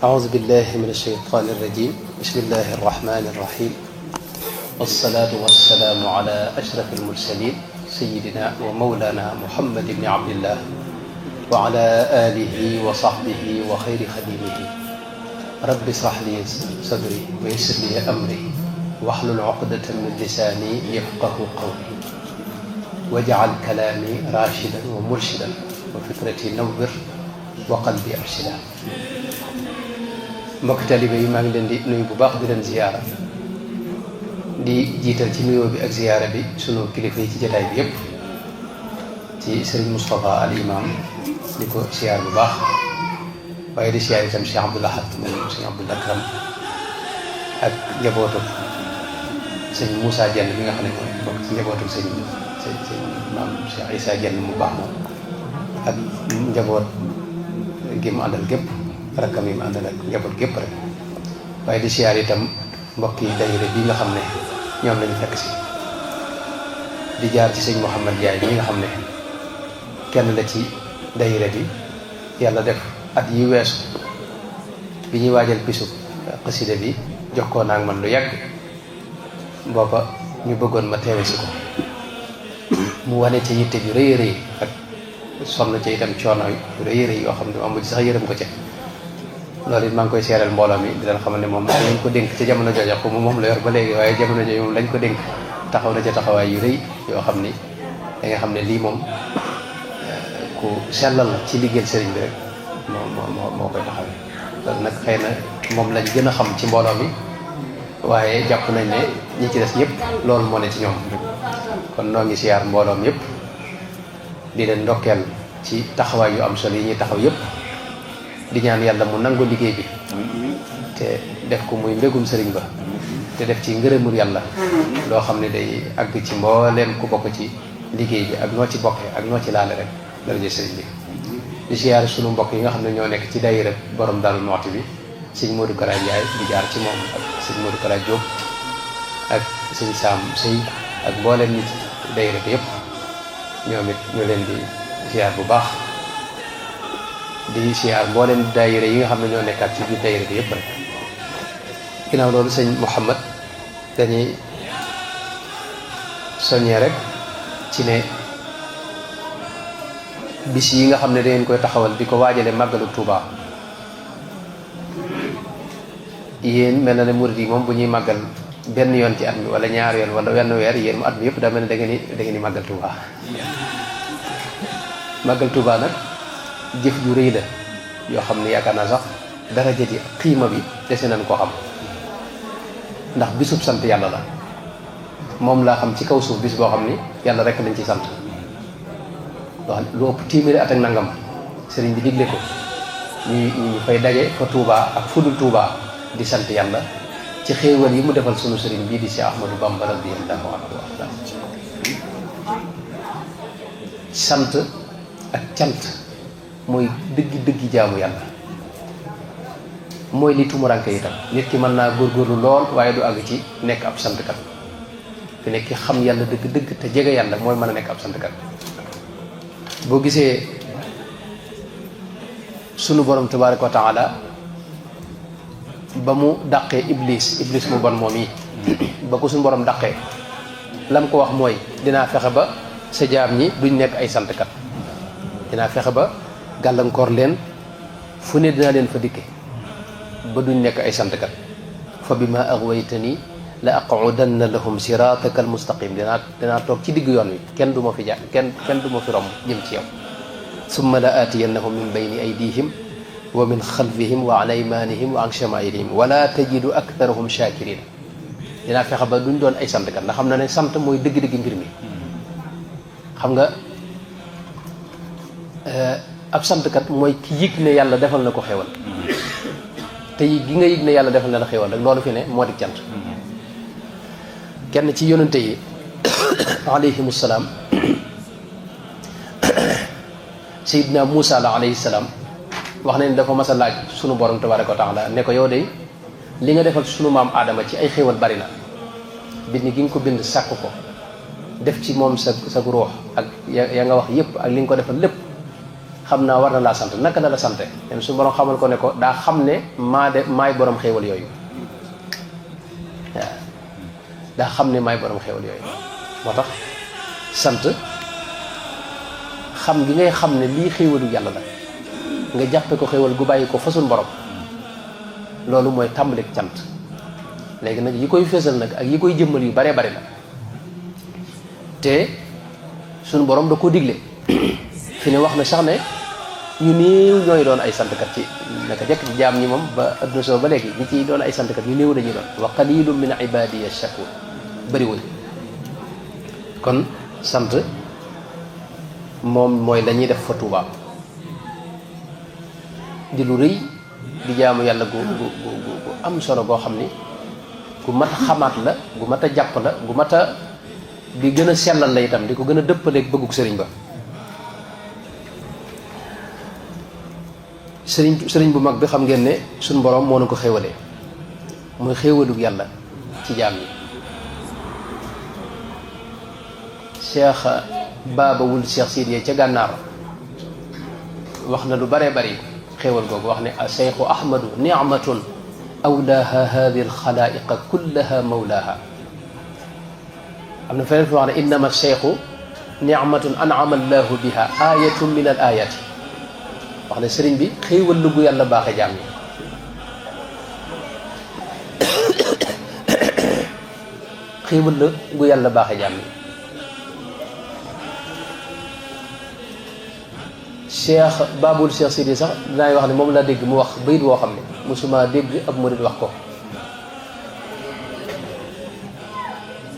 أعوذ بالله من الشيطان الرجيم بسم الله الرحمن الرحيم والصلاة والسلام على أشرف المرسلين سيدنا ومولانا محمد بن عبد الله وعلى آله وصحبه وخير خديمه رب اشرح لي صدري ويسر لي أمري واحلل عقدة من لساني يفقه قولي واجعل كلامي راشدا ومرشدا وفكرتي نور وقلبي أرشدا mbokk taalibe yi maa ngi leen di nuyu bu baax di leen ziyaara di jiital ci nuyoo bi ak ziyaara bi sunu kilifa yi ci jotaay bi yépp ci Serigne Moustapha al imam di ko ziyaar bu baax waaye di ziyaar itam Cheikh Abdoul Ahad moom Serigne Abdoul Akram ak njabootu sëñ Moussa Dieng bi nga xam ne mooy bokk ci njabootu sëñ maam Cheikh Issa Dieng mu baax moom ak njaboot gi mu àndal gépp rakkam yi mu àndal ak njaboot gépp rek waaye di siyaar itam mbokk yi dayre bi nga xam ne ñoom lañu fekk si di jaar ci sëñ Mouhamad Ndiaye mi nga xam ne kenn la ci dayre bi yàlla def at yi weesu bi ñuy waajal bisu xasida bi jox ko naag man lu yàgg booba ñu bëggoon ma teewe si ko mu wane ci yitte ju rëy rëy ak sonn ci itam coono yu rëy rëy yoo xam ne amu ci sax yërëm ko ca loolu it maa ngi koy seeral mbooloo mi di leen xamal ne moom lañ ko dénk ci jamono jooja ko moom la yor ba léegi waaye jamono jooju moom lañ ko dénk taxaw na ca taxawaay yu rëy yoo xam ni da nga xam ne lii moom ku sellal la ci liggéeyal sëriñ bi rek moo koy taxawee loolu nag xëy na moom lañ gën a xam ci mbooloo mi waaye jàpp nañ ne ñi ci des ñëpp loolu moo ne ci ñoom kon noo ngi siyaar mbooloom yëpp di leen ndokkeel ci taxawaay yu am solo yi ñuy taxaw yëpp di ñaan yàlla mu nangu liggéey bi te def ko muy mbégum sëriñ ba te def ci ngërëmul yàlla loo xam ne day àgg ci mbooleem ku bokk ci liggéey bi ak noo ci bokkee ak noo ci laale rek daraja sëriñ bi di siyaare sunu mbokk yi nga xam ne ñoo nekk ci daayira borom Darou Mouhty bi sëñ Modou Kara Ndiaye di jaar ci moom ak sëñ Modou Kara Diop ak sëñ Sam Sey ak mbooleem nit daayira bi yëpp ñoom it ñu leen di siyaar bu baax di siyaar mbooleem daayira yi nga xam ne ñoo nekkaat ci biir daayira bi yëpp rek ginnaaw loolu sëñ Mouhamad dañuy soññee rek ci ne bis yi nga xam ne dangeen koy taxawal di ko waajale màggalu Touba yéen mel na ne murid yi moom bu ñuy màggal benn yoon ci at mi wala ñaar yoon wala wenn weer yéen mu at mi yëpp daa mel ne da ngeen di màggal Touba màggal Touba nag jëf ju rëy la yoo xam ne yaakaar naa sax daraja ji xiima bi dese nañ koo xam ndax bisub sant yàlla la moom laa xam ci kaw suuf bis boo xam ni yàlla rek lañ ci sant wax lu ëpp téeméeri at ak nangam sëriñ bi digle ko ñu fay daje fa Touba ak fudul Touba di sant yàlla ci xéewal yi mu defal sunu sëriñ bii di Cheikh Ahmadou Bamba radiyallahu anhu sant ak cant mooy dëggi jaamu yàlla mooy li tumuranke itam nit ki mën naa góorgóorlu lool waaye du àgg ci nekk ab santkat fi nekk xam yàlla dëgg te jege yàlla mooy mën a nekk ab santkat boo gisee sunu borom tabaaraka wa taala ba mu dàqee iblis mu bon moom yi ba ko sunu borom dàqee lam ko wax mooy dinaa fexe ba sa jaam ñi duñ nekk ay santkat dinaa fexe ba gàllankoor leen fu ne dinaa leen fa dikke ba duñ nekk ay santkat fa bima aghwaytani la aqudanna lahum siratakal mustaqim dinaa toog ci diggu yoon wi kenn du ma fi jaar kenn du ma fi romb jëm ci yow summa la aatiyannahum min bayni aydihim wa min xalfihim wa an aymanihim wa an shamailihim wala tajidu aktharahum shakirin dinaa fexe ba duñ doon ay santkat ndax xam na ne sant mooy dëgg-dëgg mbir mi xam nga ab santkat mooy ki yëg ne yàlla defal na ko xéwal te gi nga yëg ne yàlla defal na la xéwal rek loolu fi ne moo di cant kenn ci yonente yi alayhimu salaam Seydina Moussa la alayhi salaam wax nañ dafa mas a laaj sunu borom tabaraka wa taala ne ko yow de li nga defal sunu maam Adama ci ay xéwal bari na bind gi nga ko bind sàkk ko def ci moom sa ruux ak ya nga wax yépp ak li nga ko defal lépp xam naa war na laa sant naka la la sante même suñu borom xamal ko ne ko daa xam ne maay borom xéewal yooyu waaw daa xam ne maay borom xéewal yooyu moo tax sant xam gi ngay xam ne lii xéewalu yàlla la nga jàppe ko xéewal gu bàyyi ko fa suñu borom loolu mooy tàmbalik cant léegi nag yi koy fésal nag ak yi koy jëmmal yu baree bari la te suñu borom da koo digle fi ne wax na sax ne ñu néew ñooy doon ay santkat ci naka jekk ci jaam ñi moom ba adduna soo ba léegi ñi ciy doon ay santkat ñu néew dañuy doon wa qalilun min ibadiya shakur bëriwuñ kon sant moom mooy la ñuy def fa Tuubaa di lu rëy di jaamu yàlla gu am solo goo xam ni gu mat a xamaat la gu mat a jàpp la gu mat a di gën a sellal la itam di ko gën a dëppaleeg bëggug sëriñ ba sëriñ bu mag bi xam ngeen ne suñ borom moo na ko xéwalee muy xéewalug yàlla ci jaam yi cheikh baaba wul cheikh Sidiye ca gànnaar wax na lu baree bari xéewal googu wax ne cheikhu ahmadu nicmatun awlaaha hadi alxalaiqa kullaha mawlaaha am na feneen fi wax ne innama cheikhu nicmatun anama allahu biha ayatun min al ayati wax ne sëriñ bi xéewal lu gu yàlla baaxe jaam yi xéewal la gu yàlla baaxe jaam yi cheikh babul cheikh Sidi sax dinaay wax ne moom laa dégg mu wax bayit woo xam ne mosuma dégg ab murid wax ko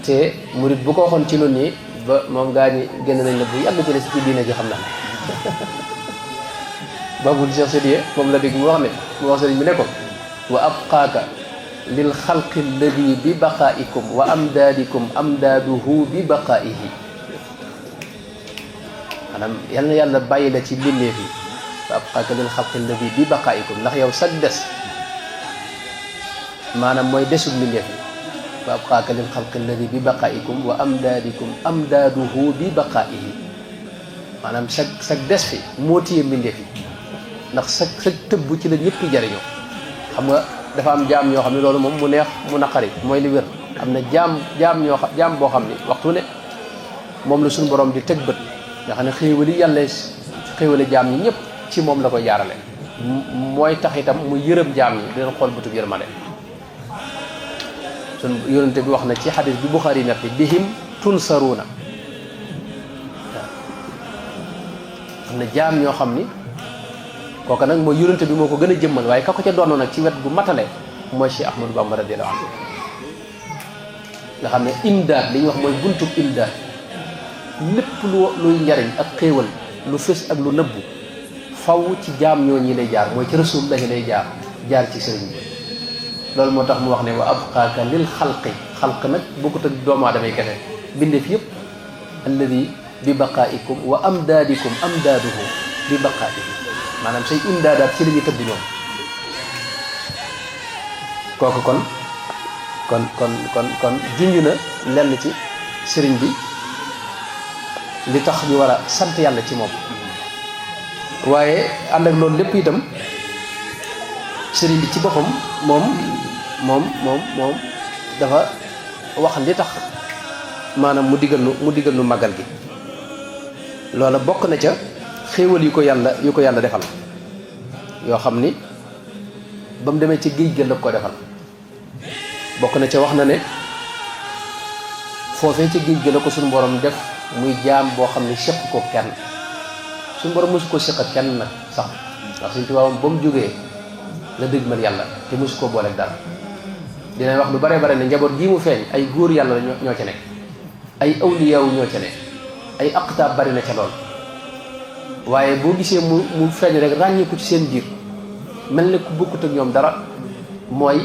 te murid bu ko waxoon ci noonu nii ba moom gaa ñi génn nañ la bu yàgg ci ci diine ji xam naa babul cheikh Sidi moom la dégg mu wax ne mu wax sëriñ bi ne ko wa abqaaka lil xalqi alladi bi baqaikum wa amdaadikum amdaaduhu bi baqaihi maanaam yal na yàlla bàyyi la ci mbindeef yi wa abqaaka lil xalqi alladi bi baqaikum ndax yow sag des maanaam mooy desul mbindeef yi wa abqaaka lil xalqi alladi bi baqaikum wa amdaadikum amdaaduhu bi baqaihi maanaam sag des fi moo téye mbindeef yi ndax sag tëbb ci la ñëpp jariñoo xam nga dafa am jaam ñoo xam ne loolu moom mu neex mu naqari mooy li wér am na jaam boo xam ne waxtu ne moom la suñu borom di teg bët nga xam ne xéewali yàlla xéewali jaam ñi ñëpp ci moom la koy jaarale mooy tax itam mu yërëm jaam ñi dina xool bëtub yërmande sun yonente bi wax na ci xadis bi Buxaari nat bi bihim tunsaruuna am na jaam ñoo xam ni kooka nag mooy yonente bi moo ko gën a jëmmal waaye ka ko ca doon nag ci wet gu matale mooy Cheikh Ahmadou Bamba radiyallahu anhu nga xam ne imdaad li ñuy wax mooy buntub imdaad lépp luy njariñ ak xéewal lu fës ak lu nëbbu faw ci jaam ñoo ñi lay jaar mooy ci rasul lañu lay jaar ci sëriñ bi loolu moo tax mu wax ne wa abqaaka lil xalq nag bokkut ak doomu aadama yi kese bindeef yëpp alladi bi baqaikum wa amdaadikum amdaaduhu bi baqaihi maanaam say imdaadaat ci la ñuy tëbb ñoom kooku kon junj na lenn ci sëriñ bi li tax ñu war a sant yàlla ci moom waaye ànd ak loolu lépp itam sëriñ bi ci boppam moom dafa wax li tax maanaam mu digal nu màggal gi loola bokk na ca xéewal yu ko yàlla defal yoo xam ni ba mu demee ci géej ga la ko defal bokk na ca wax na ne foofee ca géej ga la ko suñu borom def muy jaam boo xam ne séq ko kenn suñu borom mosu ko séq ak kenn nag sax ndax suñu tubaabam ba mu jógee la dëgg man yàlla te mosu koo booleeg dara dinañ wax lu bare bare ne njaboot gii mu feeñ ay góor yàlla la ñoo ca nekk ay awliyaaw ñoo ca nekk ay aqtaab bari na ca lool waaye boo gisee mu feeñ rek ràññeeku ci seen biir mel ne ku bokkut ak ñoom dara mooy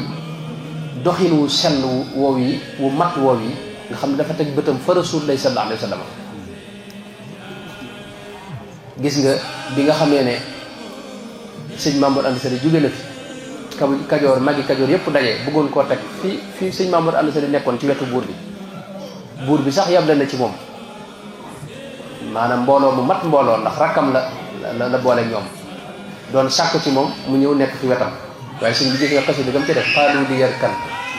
doxin wu sell woow yi wu mat woow yi nga xam ne dafa teg bëtam fa Rasulullah sallallahu alayhi wa sallam gis nga bi nga xamee ne sëñ Mamour Anta Sali jóge na fi kajoor magi kajoor yëpp daje bëggoon koo teg fii sëñ Mamour Anta Sali nekkoon ci wetu buur bi sax yable na ci moom maanaam mbooloo mu mat mbooloo ndax rakkam la la boole ñoom doon sàkku ci moom mu ñëw nekk ci wetam waaye suñ bi gis nga xasida gam ci def qaalu li yarkan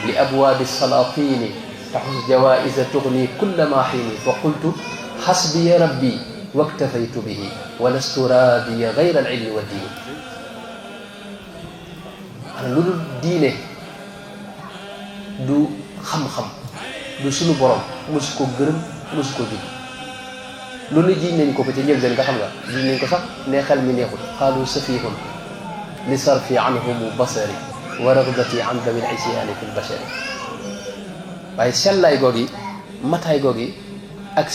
li abwaabi salaatini taxus jawaisa tugni kulla ma xiini fa qultu xasbiya rabbi waktafaytu bihi wa lastu raadiya gayra al ilmi wa diini maanaam lu dul diine du xam-xam du sunu borom mosu ko gërëm mosu ko jug lu ne jiñ nañ ko ci njëlbeen nga xam nga jiñ nañ ko sax ne xel mi neexul qaalu safihun li sarfi anhumu basari wa ragdati an dawil isyaani fi lbashari waaye sellaay goog yi mataay goog yi ak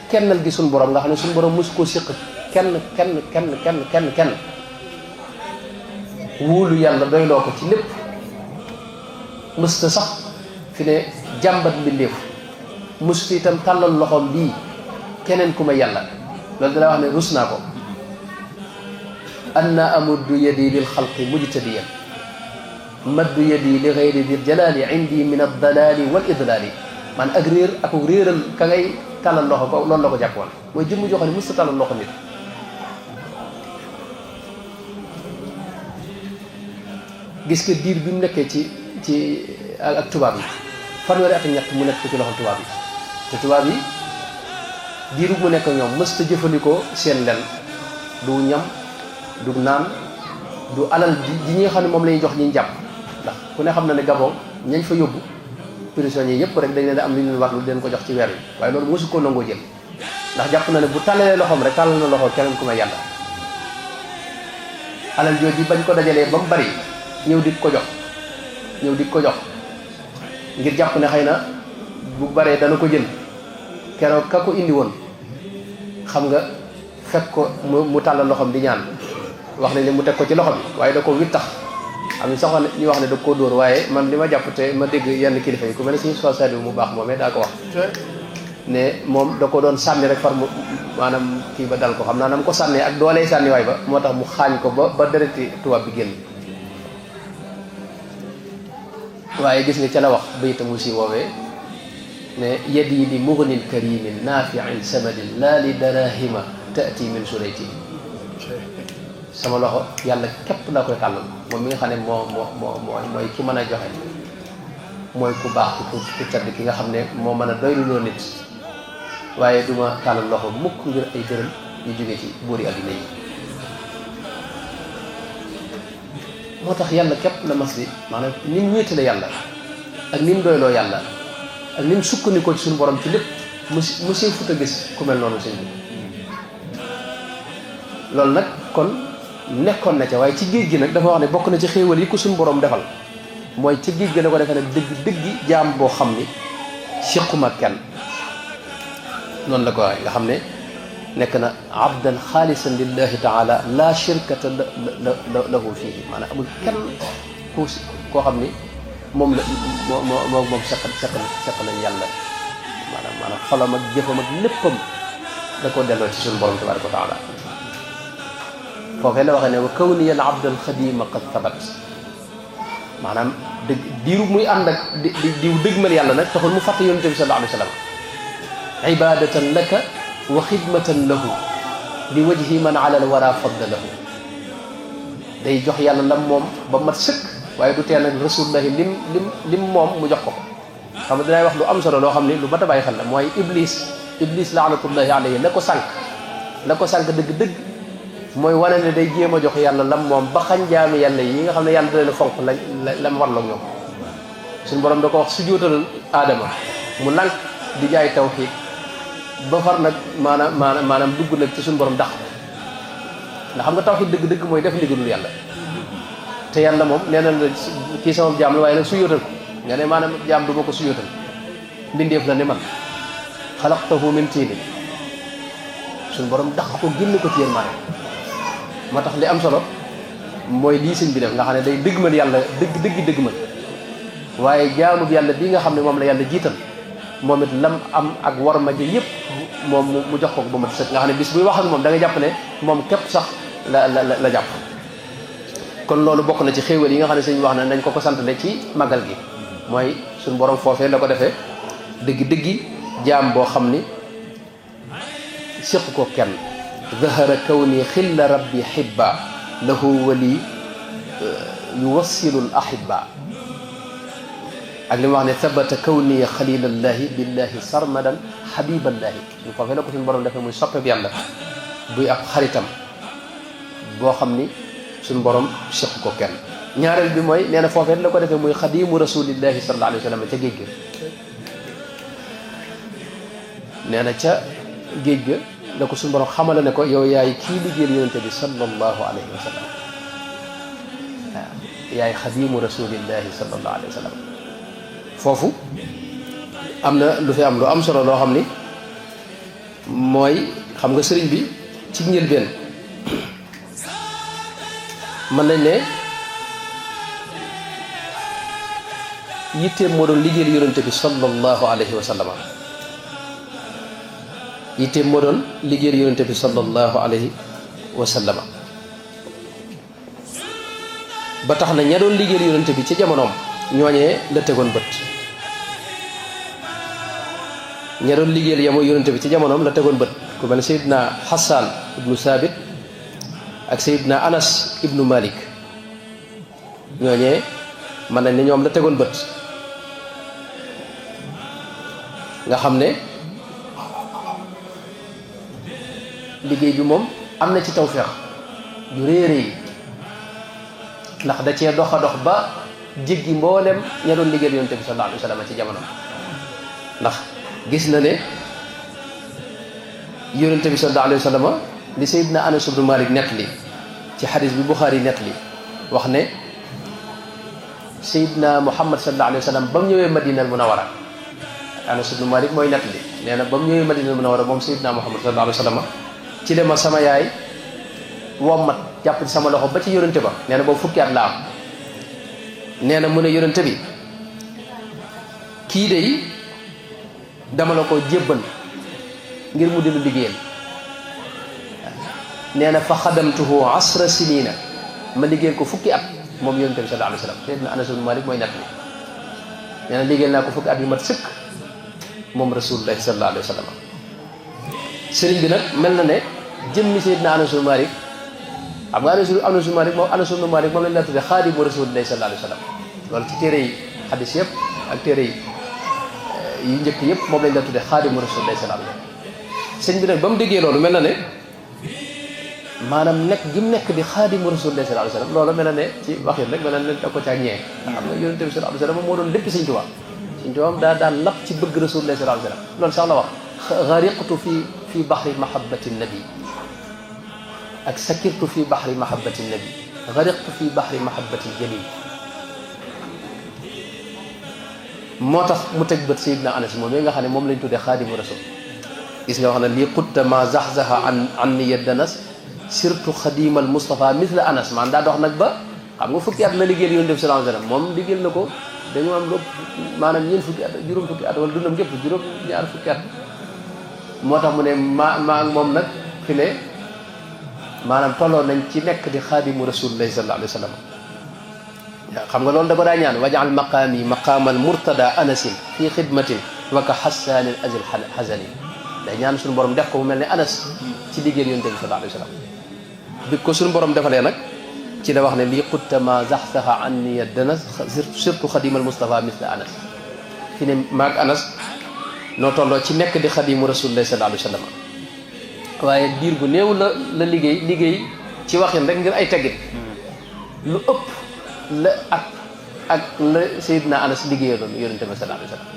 kennal gi suñu borom nga xam ne suñu borom mosu koo siq kenn wuulu yàlla doyloo ko ci lépp mësta sax fi ne jàmbat mbindeef mësut itam tàllal loxoom bii keneen ku ma yàlla loolu dala wax ne rus naa ko anna amuddu yadi lil xalqi mujtadiyan maddu yadi li gayri dir jalali indi min addalali wal idlali man ak réer ak réeral ka ngay tàllal loxo ko loolu la ko jàppoon mooy jëmm joo xam ne mësta tàllal loxo nit gis nga diir bi mu nekkee ci ak tubaab yi fanweeri at ak ñett mu nekk ci loxo tubaab yi te tubaab yi diiru mu nekk ñoom mësta jëfandikoo seen len du ñam du naan du alal ji ñi nga xam ne moom la ñuy jox ñi jàpp ndax ku ne xam na ne Gabon ñañ fa yóbbu prisonniers yëpp rek dañ leen am lu ñu war lu leen ko jox ci weer wi waaye loolu mosu ko nangoo jël ndax jàpp na ne bu tàllalee loxoom rek tàllal na loxo keneen ku may yàlla alal jooju bañ ko dajalee ba mu bari ñëw di ko jox ngir jàpp ne xëy na bu baree dana ko jël keroog ka ko indi woon xam nga fekk ko mu tàllal loxoom di ñaan wax nañ ne mu teg ko ci loxo bi waaye da ko wittax am na sax ñu wax ne da koo dóor waaye man li ma jàpp te ma dégg yenn kilifa yi ku mel ne suñu sosadi mu baax moomee daa ko wax ne moom da ko doon sànni rek far mu maanaam kii ba dal ko xam naa nam ko sànnee ak doolee sànni waay ba moo tax mu xaañ ko ba dereti tubaab bi génn waaye gis nga ca la wax bayta mu si woowee ne yadi li mugnin karimin nafiin samadin la li darahima taati min surayti sama loxo yàlla képp laa koy tàllal moom mi nga xam ne mooy ki mën a joxe mooy ku baax ku tedd ki nga xam ne moo mën a doyluloo nit waaye duma tàllal loxo mukk ngir ay dërëm yu jóge ci buuri adduna yi moo tax yàlla képp la mas bi maanaam ni mu wéetale yàlla ak ni mu doyloo yàlla ak ni mu sukkandikoo ci suñu borom ci lépp mu see fut a gis ku mel noonu sëñ bi loolu nag kon nekkoon na ca waaye ci géej gi nag dafa wax ne bokk na ci xéewal yi ko suñu borom defal mooy ci géej gi la ko defee nag dëggi jaam boo xam ni siquma kenn noonu la ko waxee nga xam ne nekk na abdan xaalisan lillahi taala la shirkata lahu fihi maanaam amul kenn koo xam ni moom la moom seq nañ yàlla maanaam xolam ak jëfam ak léppam da koo delloo ci suñu borom tabaraka wa taala foofee la waxee ne wa kawniya al abd al xadima qad tabat maanaam dëgg diiru muy ànd ak diw dëgmal yàlla nag taxul mu fàtte yonente bi sallallahu alayhi wa sallam ibadatan laka wa xidmatan lahu li wajhi man ala al wara faddalahu day jox yàlla lam moom ba mat sëkk waaye du tee nag rasulullahi lim moom mu jox ko xam nga dinay wax lu am solo loo xam ni lu mat a bàyyi xel la mooy iblis laanatullahi alayhi la ko sànq dëgg-dëgg mooy wane ne day jéem a jox yàlla lam moom ba xañ jaami yàlla yi nga xam ne yàlla da leen fonk lam warloog ñoom suñu borom da ko wax sujjóotal aadama mu lànk di jaay tawxiid ba far nag maanaam dugg nag ci suñu borom dàq ndax xam nga tawxiid dëgg-dëgg mooy def ndigalul yàlla te yàlla moom nee na la kii sama jaam la waaye nag sujjóotal ko nga ne maanaam jaam du ma ko sujjóotal mbindeef la ne man xalaqtahu min tiinin suñu borom dàq ko génn ko ci yërmande moo tax li am solo mooy lii sëñ bi def nga xam ne day dëggmal yàlla dëgg waaye jaamub yàlla bii nga xam ne moom la yàlla jiital moom it lam am ak war ma ji yëpp moom mu jox ko ba ma sëkk nga xam ne bis buy wax ak moom da nga jàpp ne moom képp sax la jàpp kon loolu bokk na ci xéewal yi nga xam ne sëñ wax na nañ ko santale ci màggal gi mooy suñu borom foofee la ko defee dëggi jaam boo xam ni séq ko kenn dahara kawni xilla rabbi xibba lahu wali yuwassilu al ahibba ak li mu wax ne sabata kawni xalilallahi billahi sarmadan xabiballahi ñu foofee la ko suñu borom defee muy soppe bi yàlla buy ab xaritam boo xam ni suñu borom seq ko kenn ñaareel bi mooy nee na foofee la ko defee muy xadimu rasulillahi sallallahu alayhi wa sallam ca géej ga nee na ca géej ga la ko suñu borom xamala ne ko yow yaay kii liggéeyal yonente bi sallallahu alayhi wa sallam waaw yaay xadimu rasulillahi sallallahu alayhi wa sallam foofu am na lu fi am lu am solo loo xam ni mooy xam nga sëriñ bi ci njëlbeen mën nañ ne yitteem moo doon liggéeyal yonente bi sallallahu alayhi wa sallam yitteem moo doon liggéeyal yonente bi sallallahu alayhi wa sallam ba tax na ña doon liggéeyal yonente bi ci jamonoom ñooñee la tegoon bët ña doon liggéeyal yamoo yonente bi ci jamonoom la tegoon bët ku mel ne Seydina Hassan ibnu Sabit ak Seydina Anas ibnu Malik ñooñee mën nañ ne ñoom la tegoon bët nga xam ne liggéey bi moom am na ci tawfeex ju réeré yi ndax da cee dox a dox ba jéggi mboolem ña doon liggéeyal yonente bi sallallahu alayhi wa sallam ci jamono ndax gis na ne yonente bi sallallahu alayhi wa sallam li Seydina Anas ibnu Malik nett li ci xadis bi Buxaari nett li wax ne Seydina Muhammad sallallahu alayhi wa sallam ba mu ñëwee Madina al Munawara Anas ibnu Malik mooy nett li nee na ba mu ñëwee Madina al Munawara moom Seydina Muhammad sallallahu alayhi wa sallam ci le ma sama yaay wommat jàpp ci sama loxo ba ci yonente ba nee na boobu fukki at la am nee na mu ne yonente bi kii de dama la ko jébbal ngir mu delu liggéeyal nee na fa xadamtuhu asra sinina ma liggéeyal ko fukki at moom yonente bi sallallahu alayhi wa sallam Seydina Anas ibn Malik mooy nett li nee na liggéeyal naa ko fukki at yu mat sëkk moom rasulullahi sallallahu alayhi wa sallam sëriñ bi nag mel na ne jëmmi Seydina Anas ibn Malik xam nga Anas ibn Malik moom lañ la tudde xaadimu rasulillahi sallallahu alayhi wa sallam loolu ci téere yi xadis yëpp ak téere yi yu njëkk yëpp moom lañ la tudde xaadimu rasulillahi sallallahu alayhi wa sallam sëñ bi nag ba mu déggee loolu mel na ne maanaam nekk gi mu nekk di xaadimu rasulillahi sallallahu alayhi wa sallam loolu mel na ne ci waxin rek mel na ne da ko caa ñee xam nga yonente bi sallallahu alayhi wa sallam moo doon lépp sëñ Tuubaa sëñ Tuubaa daa daan lap ci bëgg rasulillahi sallallahu alayhi wa sallam loolu sax la wax gariqtu fi bahri mahabbati nabi ak sakirtu fi bahri mahabbati nabi gariqtu fi bahri mahabbati jalil moo tax mu teg bët Seydina Anas moom nga xam ne moom lañ tuddee xaadimu rasul gis nga wax na lii xutta ma zaxzaxa an niya danas surtout xadimal Moustapha misla Anas man daa dox nag ba xam nga fukki at la liggéeyal yoon def sallallahu alayhi wasallam moom liggéeyal na ko dañu am lépp maanaam ñeent fukki at juróom fukki at wala dundam gépp juróom ñaar fukki at moo tax mu ne maa ak moom nag fi ne maanaam tolloo nañ ci nekk di xaadimu rasulillahi sallallahu alayhi wa sallam xam nga loolu da ko daa ñaan wajal maqaami maqaamal murtada anasin fii xidmatin wa ka xassaanin azil xasani day ñaan suñu borom def ko mu mel ne Anas ci liggéey yonent bi sallallahu alayhi wa sallam bi ko suñu borom defalee nag ci la wax ne lii xutta ma zaxsaxa anni danas surtout xadimal Mustafa misla Anas fi ne maag Anas noo tolloo ci nekk di xadimu rasulillahi sallallahu alayhi wa sallam waaye diir bu néew la liggéey ci waxin rek ngir ay teggit lu ëpp la ak la Seydina Anas liggéeyaloon yonente bi sallallahu alayhi wa sallam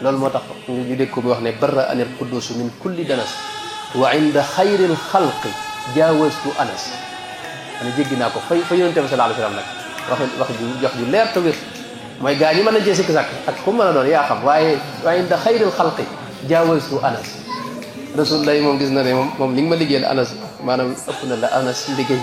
loolu moo tax ñu dégg ko muy wax ne barra anil quddus min kulli danas wa inda xayril xalqi jaawastu Anas ana jéggi naa ko fa yonente bi sallallahu alayhi wa sallam nag wax ju leer te wér mooy gaa ñi mën nañ cee sikki sàkk ak ku mën a doon yaa xam waaye inda xayril xalqi jaawastu Anas rasulullah moom gis na ne moom li nga ma liggéeyal Anas maanaam ëpp na la Anas liggéey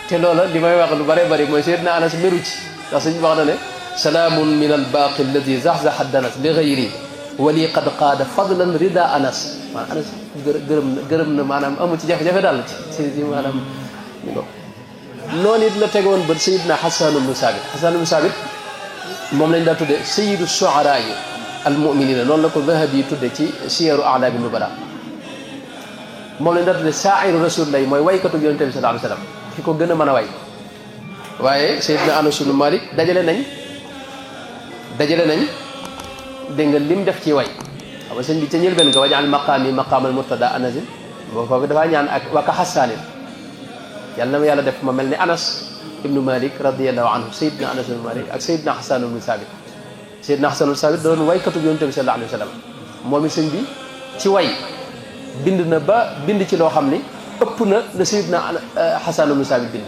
te loola li may wax lu bare bari mooy Seydina Anas meru ci ndax suñu wax na ne salaamun min al baaqi alladi zaxzaxa danas li gayri wali qad qaada fadlan rida Anas maanaam Anas gërëm na maanaam amu ci jafe-jafe daal ci maanaam noonu it la tegoon ba Seydina Xasan ibnu Saabit moom lañ daa tudde sayyidu shu'araa yi al mu'minina noonu la ko Zahabi tudde ci siyaru a'laami nubala moom lañ doon saa'iru rasulillah mooy waykatu yonente bi sallallahu alayhi wasallam ki ko gën a mën a way waaye Seydina Anas ibn Malik dajale nañ dégg nga lim def ci way xam nga sëñ bi ca njëlbeen nga wajal maqaami maqaamal murtada anasin boo foofu dafaa ñaan ak waka xasaanin yàlla na ma yàlla def ma mel ni Anas ibnu Malik radiyallahu anhu Seydina Anas ibnu Malik ak Seydina Hasan ibnu Sabit Seydina Hasan ibnu Sabit doon waykatu yonente bi sallallahu alayhi wasallam moom it sëñ bi ci way bind na ba bind ci loo xam ni ëpp na la Seydina Hasan ibnu Sabit bind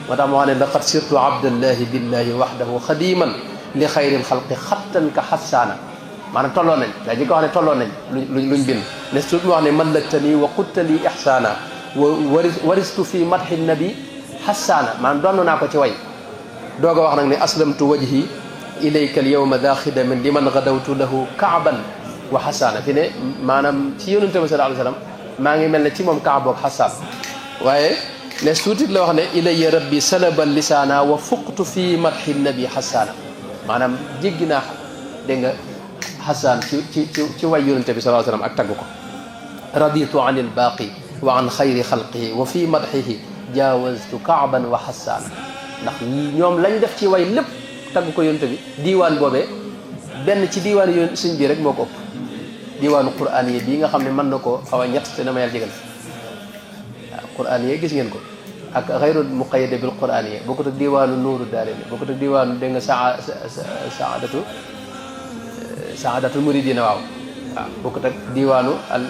moo tax ma wax ne laqad sirtu abdallahi billahi wahdahu xadiman li xayril xalqi xattan ka xassaana maanaam tolloo nañ daa ji ko wax ne tolloo nañ luñ bind ne suut mu wax ne mallaktani wa quttali ihsaana wa waristu fi madhi nabi xassaana maanaam doon naa ko ci way doog a wax nag ne aslamtu wajhi ilayka al yawma daa xidamin liman gadawtu lahu kaaban wa xassaana fi ne maanaam ci yonente bi sallallahu alayhi wasallam maa ngi mel ne ci moom kaab boog xassaan waaye ne suutit la wax ne ilayya rabbi salabal lisaana wa fuqtu fi madhi nabi xassaana maanaam jéggi naa dégg nga xasaan ci way yonente bi sallallahu alayhi wasallam ak tagg ko raditu an il baaqi wa an xayri xalqihi wa fi madhihi jaawaztu kaaban wa xassaana ndax ñoom lañ def ci way lépp tagg ko yonente bi diiwaan boobee benn ci diiwaan yoon suñ bi rek moo ko ëpp diiwaanu quraan yi bii nga xam ne mën na koo xaw a ñett te dama yàlla jégal waaw quraan yi gis ngeen ko ak xayrul muqayyade bil quraan yi bokkut ak diiwaanu nuuru daarayni bokkut ak diiwaanu dégg nga saadatul muridina waaw bokkut ak diiwaanu al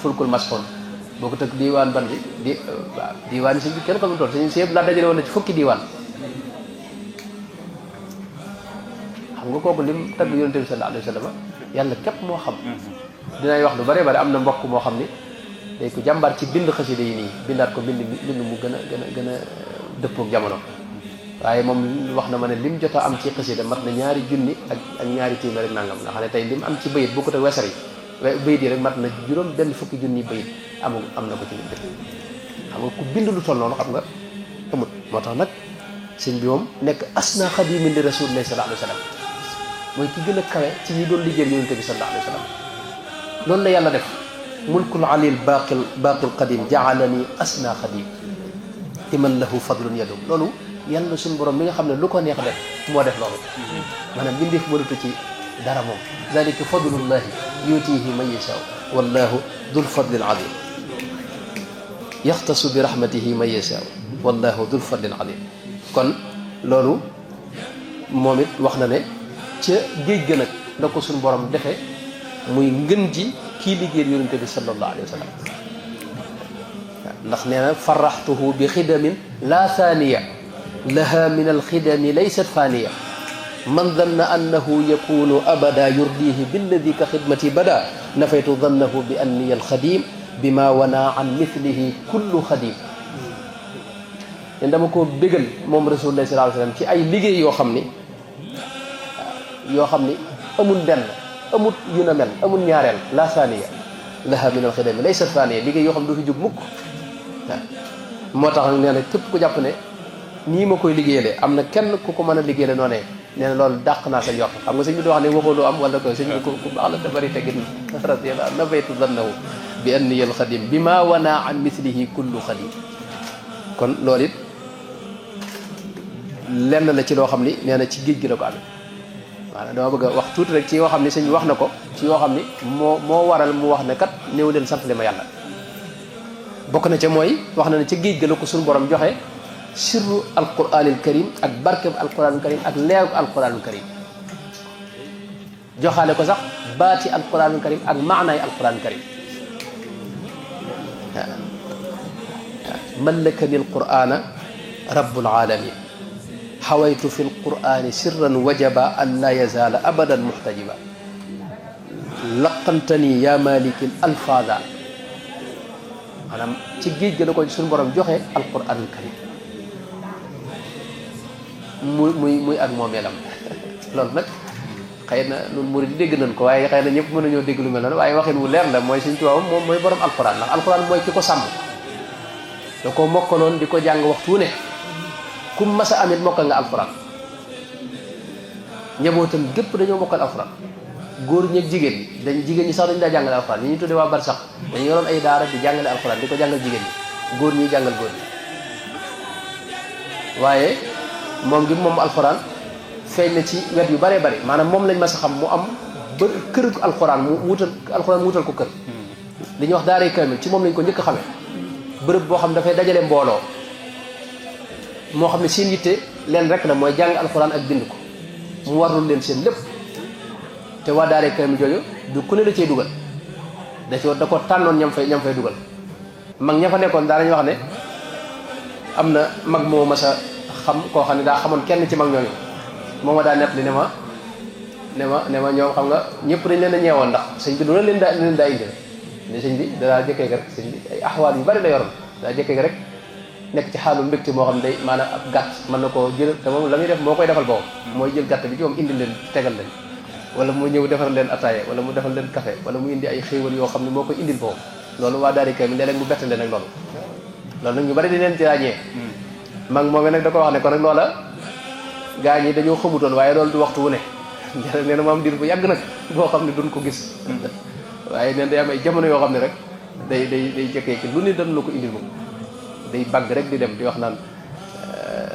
fulkul masxoon bokkut ak diiwaan ban bi waaw diiwaan yi suñ bi kenn ko mu toll suñu si yëpp laa dajale woon na ci fukki diiwaan xam nga kooku lim tagg yonente bi sallallahu alayhi wa sallam yàlla képp moo xam dinay wax lu bare bare am na mbokk moo xam ni day ko jàmbaar ci bind xasida yi nii bindaat ko bind mu gën a dëppook jamono waaye moom wax na ma ne lim jot a am ci xasida mat na ñaari junni ak ñaari téeméer rek nangam nga xam ne tey lim am ci bayit bokkut ak wesar yi bayit yi rek mat na juróom benn fukki junni bayit am na ko ci lim def xam nga ku bind lu toll noonu xam nga amut moo tax nag sëñ bi moom nekk asna xadimin li rasulillahi sallallahu alayhi wa sallam mooy ki gën a kawe ci ñi doon liggéey yonente bi sallallahu alayhi wa sallam loolu la yàlla def mulkul alil baqil qadim jaalani asna xadim iman lahu fadlun yadum loolu yàlla suñu borom mi nga xam ne lu ko neex def moo def loolu maanaam bindeef mënatu ci dara moom dalika fadlullahi yutihi man yashaa wallahu dul fadlil adim yaxtasu bi rahmatihi man yashaa wallahu dul fadlil adim kon loolu moom it wax na ne ca géej ga nag la ko suñu borom defee muy ngën ji kii liggéey yonente bi sallallahu alayhi wa sallam ndax nee na faraxtuhu bi xidamin la thaniya laha min alxidami laysat faniya man danna annahu yakunu abada yurdihi billadi ka xidmati bada nafaytu dannahu bi anniya alxadim bima wana an mithlihi kullu xadim len dama ko bégal moom rasulullah sallallahu alayhi wa sallam ci ay liggéey yoo xam ni amul benn amul yu na mel amul ñaareel la thaniya laha min alxidami laysat faniya liggéey yoo xam ne du fi jóg mukk moo tax nee na képp ku jàpp ne nii ma koy liggéeyale am na kenn ku ko mën a liggéeyale noonee nee na loolu dàq naa sa njort xam nga sëñ bi di wax ne waxoo lu am wala ko sëñ bi ku baax la te bari teggin radiyallahu nafaytu dannahu bi anniya alxadim bi ma wana an mislihi kullu xadim kon loolu it lenn la ci loo xam ni nee na ci géej gi la ko amee maanaam dama bëgg a wax tuuti rek ci yoo xam ni sëñ bi wax na ko ci yoo xam ni moo waral mu wax ne kat néew leen sant le ma yàlla bokk na ca mooy wax na ne ca géej ga la ko suñu borom joxe sirru alquranil karim ak barkeb alquranil karim ak leeru alquranil karim joxaale ko sax baati alquranil karim ak maanaay alquranil karim mallakani alqurana rabbul alamin xawaytu fi alqurani sirran wajaba an la yazala abadan muxtajiba laqantani ya maliki alfada maanaam ci géej gi la ko suñu borom joxe alquranul karim muy ak moomeelam loolu nag xëy na ñun murid dégg nañ ko waaye xëy na ñëpp mën nañoo dégg lu mel noonu waaye waxin wu leer la mooy suñu tubaab moom mooy borom alquran ndax alquran mooy ki ko sàmm da ko mokkaloon di ko jàng waxtu ne ku mas a amit mokkal nga alquran njabootam gépp dañoo mokkal alquran góor ñi ak jigéen ñi jigéen ñi sax dañu daa jàngale alxuraan ñi ñu tuddee waa bar sax dañu yoroon ay daara di jàngale alxuraan di ko jàngal jigéen ñi góor ñi jàngal góor ñi waaye moom gi moom alxuraan feeñ na ci wet yu bare bari maanaam moom lañ mas a xam mu am ba kër alxuraan mu wutal ko kër li ñuy wax daaray kaamil ci moom lañ ko njëkk a xamee bërëb boo xam dafay dajale mbooloo moo xam ne seen yitte leen rek la mooy jàng alxuraan ak bind ko mu warlul leen seen lépp te waa daaray kaamil jooju du ku ne la cey dugal da ko tànnoon ñam fay dugal mag ña fa nekkoon daa nañu wax ne am na mag moo mas a xam koo xam ne daa xamoon kenn ci mag ñooñu moo ma daa nett li ne ma ñoom xam nga ñëpp dañ leen a ñeewoon ndax sëñ bi loolu leen daa indi ne sëñ bi daa jëkkee rek sëñ bi ay axwaal yu bari la yoroon daa jëkkee rek nekk ci xaalu mbégte moo xam ne day maanaam ab gàtt mën na koo jël te moom la muy def moo koy defal boobu mooy jël gàtt bi ci moom indi leen tegal leen wala mu ñëw defal leen ataaya wala mu defal leen café wala mu indi ay xéewal yoo xam ne moo koy indil boobu loolu waa daari kay mi léeg-léeg mu bett leen ak loolu nag ñu bari di leen ci ràññee mag moom nag da ko wax ne ko nag loola gaa ñi dañoo xamutoon waaye loolu du waxtu wu ne nee na moom diir bu yàgg nag boo xam ne duñ ko gis waaye neen day am ay jamono yoo xam ne rek day jëkkee ki lu ne dañ la ko indil moom day bàgg rek di dem di wax naan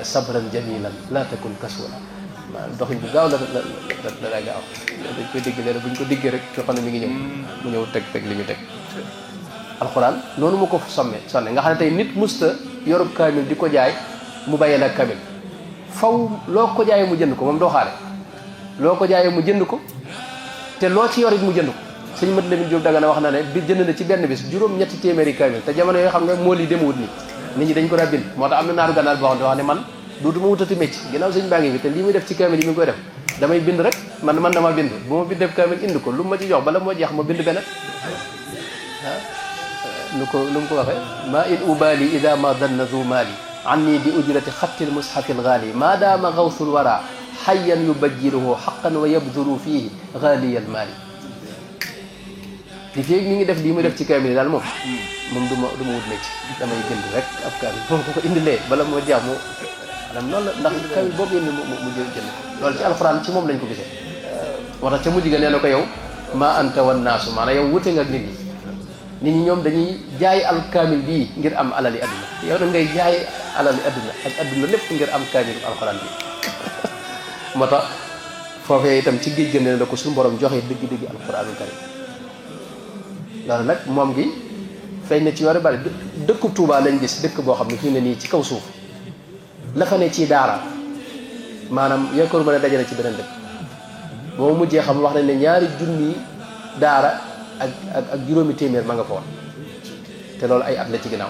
sabran jamilan la takun kaswala maanaam doxin bu gaaw la gaaw dañ koy dégg léeg buñ ko diggee rek ñoo xam ne mi ngi ñëw mu ñëw teg li muy teg alxuraan noonu mu ko sonne nga xam ne tey nit musta yorub kaamil di ko jaay mu bàyyee la kaamil faw loo ko jaayee mu jënd ko moom doo xaale loo ko jaayee mu jënd ko te loo ci yorit mu jënd ko sëñ Mat Lamin Jóob Dagana wax na ne bi jënd na ci benn bis juróom-ñetti téeméeri kaamil te jamono yoo xam nga moo lii demewut nit ñi dañ ko daa bind moo tax am na naaru gànnaar boo xam ne wax ne man duutuma wutati mécc ginnaaw sëñ baa ngi fi te lii muy def ci kaamil yi mi ngi koy def damay bind rek man dama bind bu ma bindee kaamil indi ko lu ma ci jox bala moo jeex ma bind benn lu mu ko waxee ma in ubali ida ma danna zu mali anni bi ujrati xattil mushafil ghali ma daama gawsul wara xayyan yubajjiruhu xaqan wa yabduru fihi ghaliyal mali li fii mi ngi def lii muy def ci kaamil yi daal moom du ma wut mécc damay bind rek ab kaamil boo ko indilee bala moo jeex mu maanaam noonu la ndax kaamil boobu indi mu jënd loolu ci alxuraan ci moom lañ ko gisee moo tax ca mujj ga nee na ko yow ma anta wan naasu maanaam yow wute nga ak nit ñi ñoom dañuy jaay al kaamil bii ngir am alali adduna yow da ngay jaay alali adduna ak adduna lépp ngir am kaamil alxuraan bi moo tax foofee itam ci géej gën la ko suñu borom joxe dëgg-dëgg alxuraanul karim loolu nag moom gi feeñ na ci yore bari dëkku Touba lañ gis dëkk boo xam ne fii ne nii ci kaw suuf la fa ne ci daara maanaam yaakaar ma ne dajale ci beneen dëkk boo mujjee xam wax nañ ne 2 junni daara ak juróomi téeméer ma nga fa woon te loolu ay at la ci ginnaaw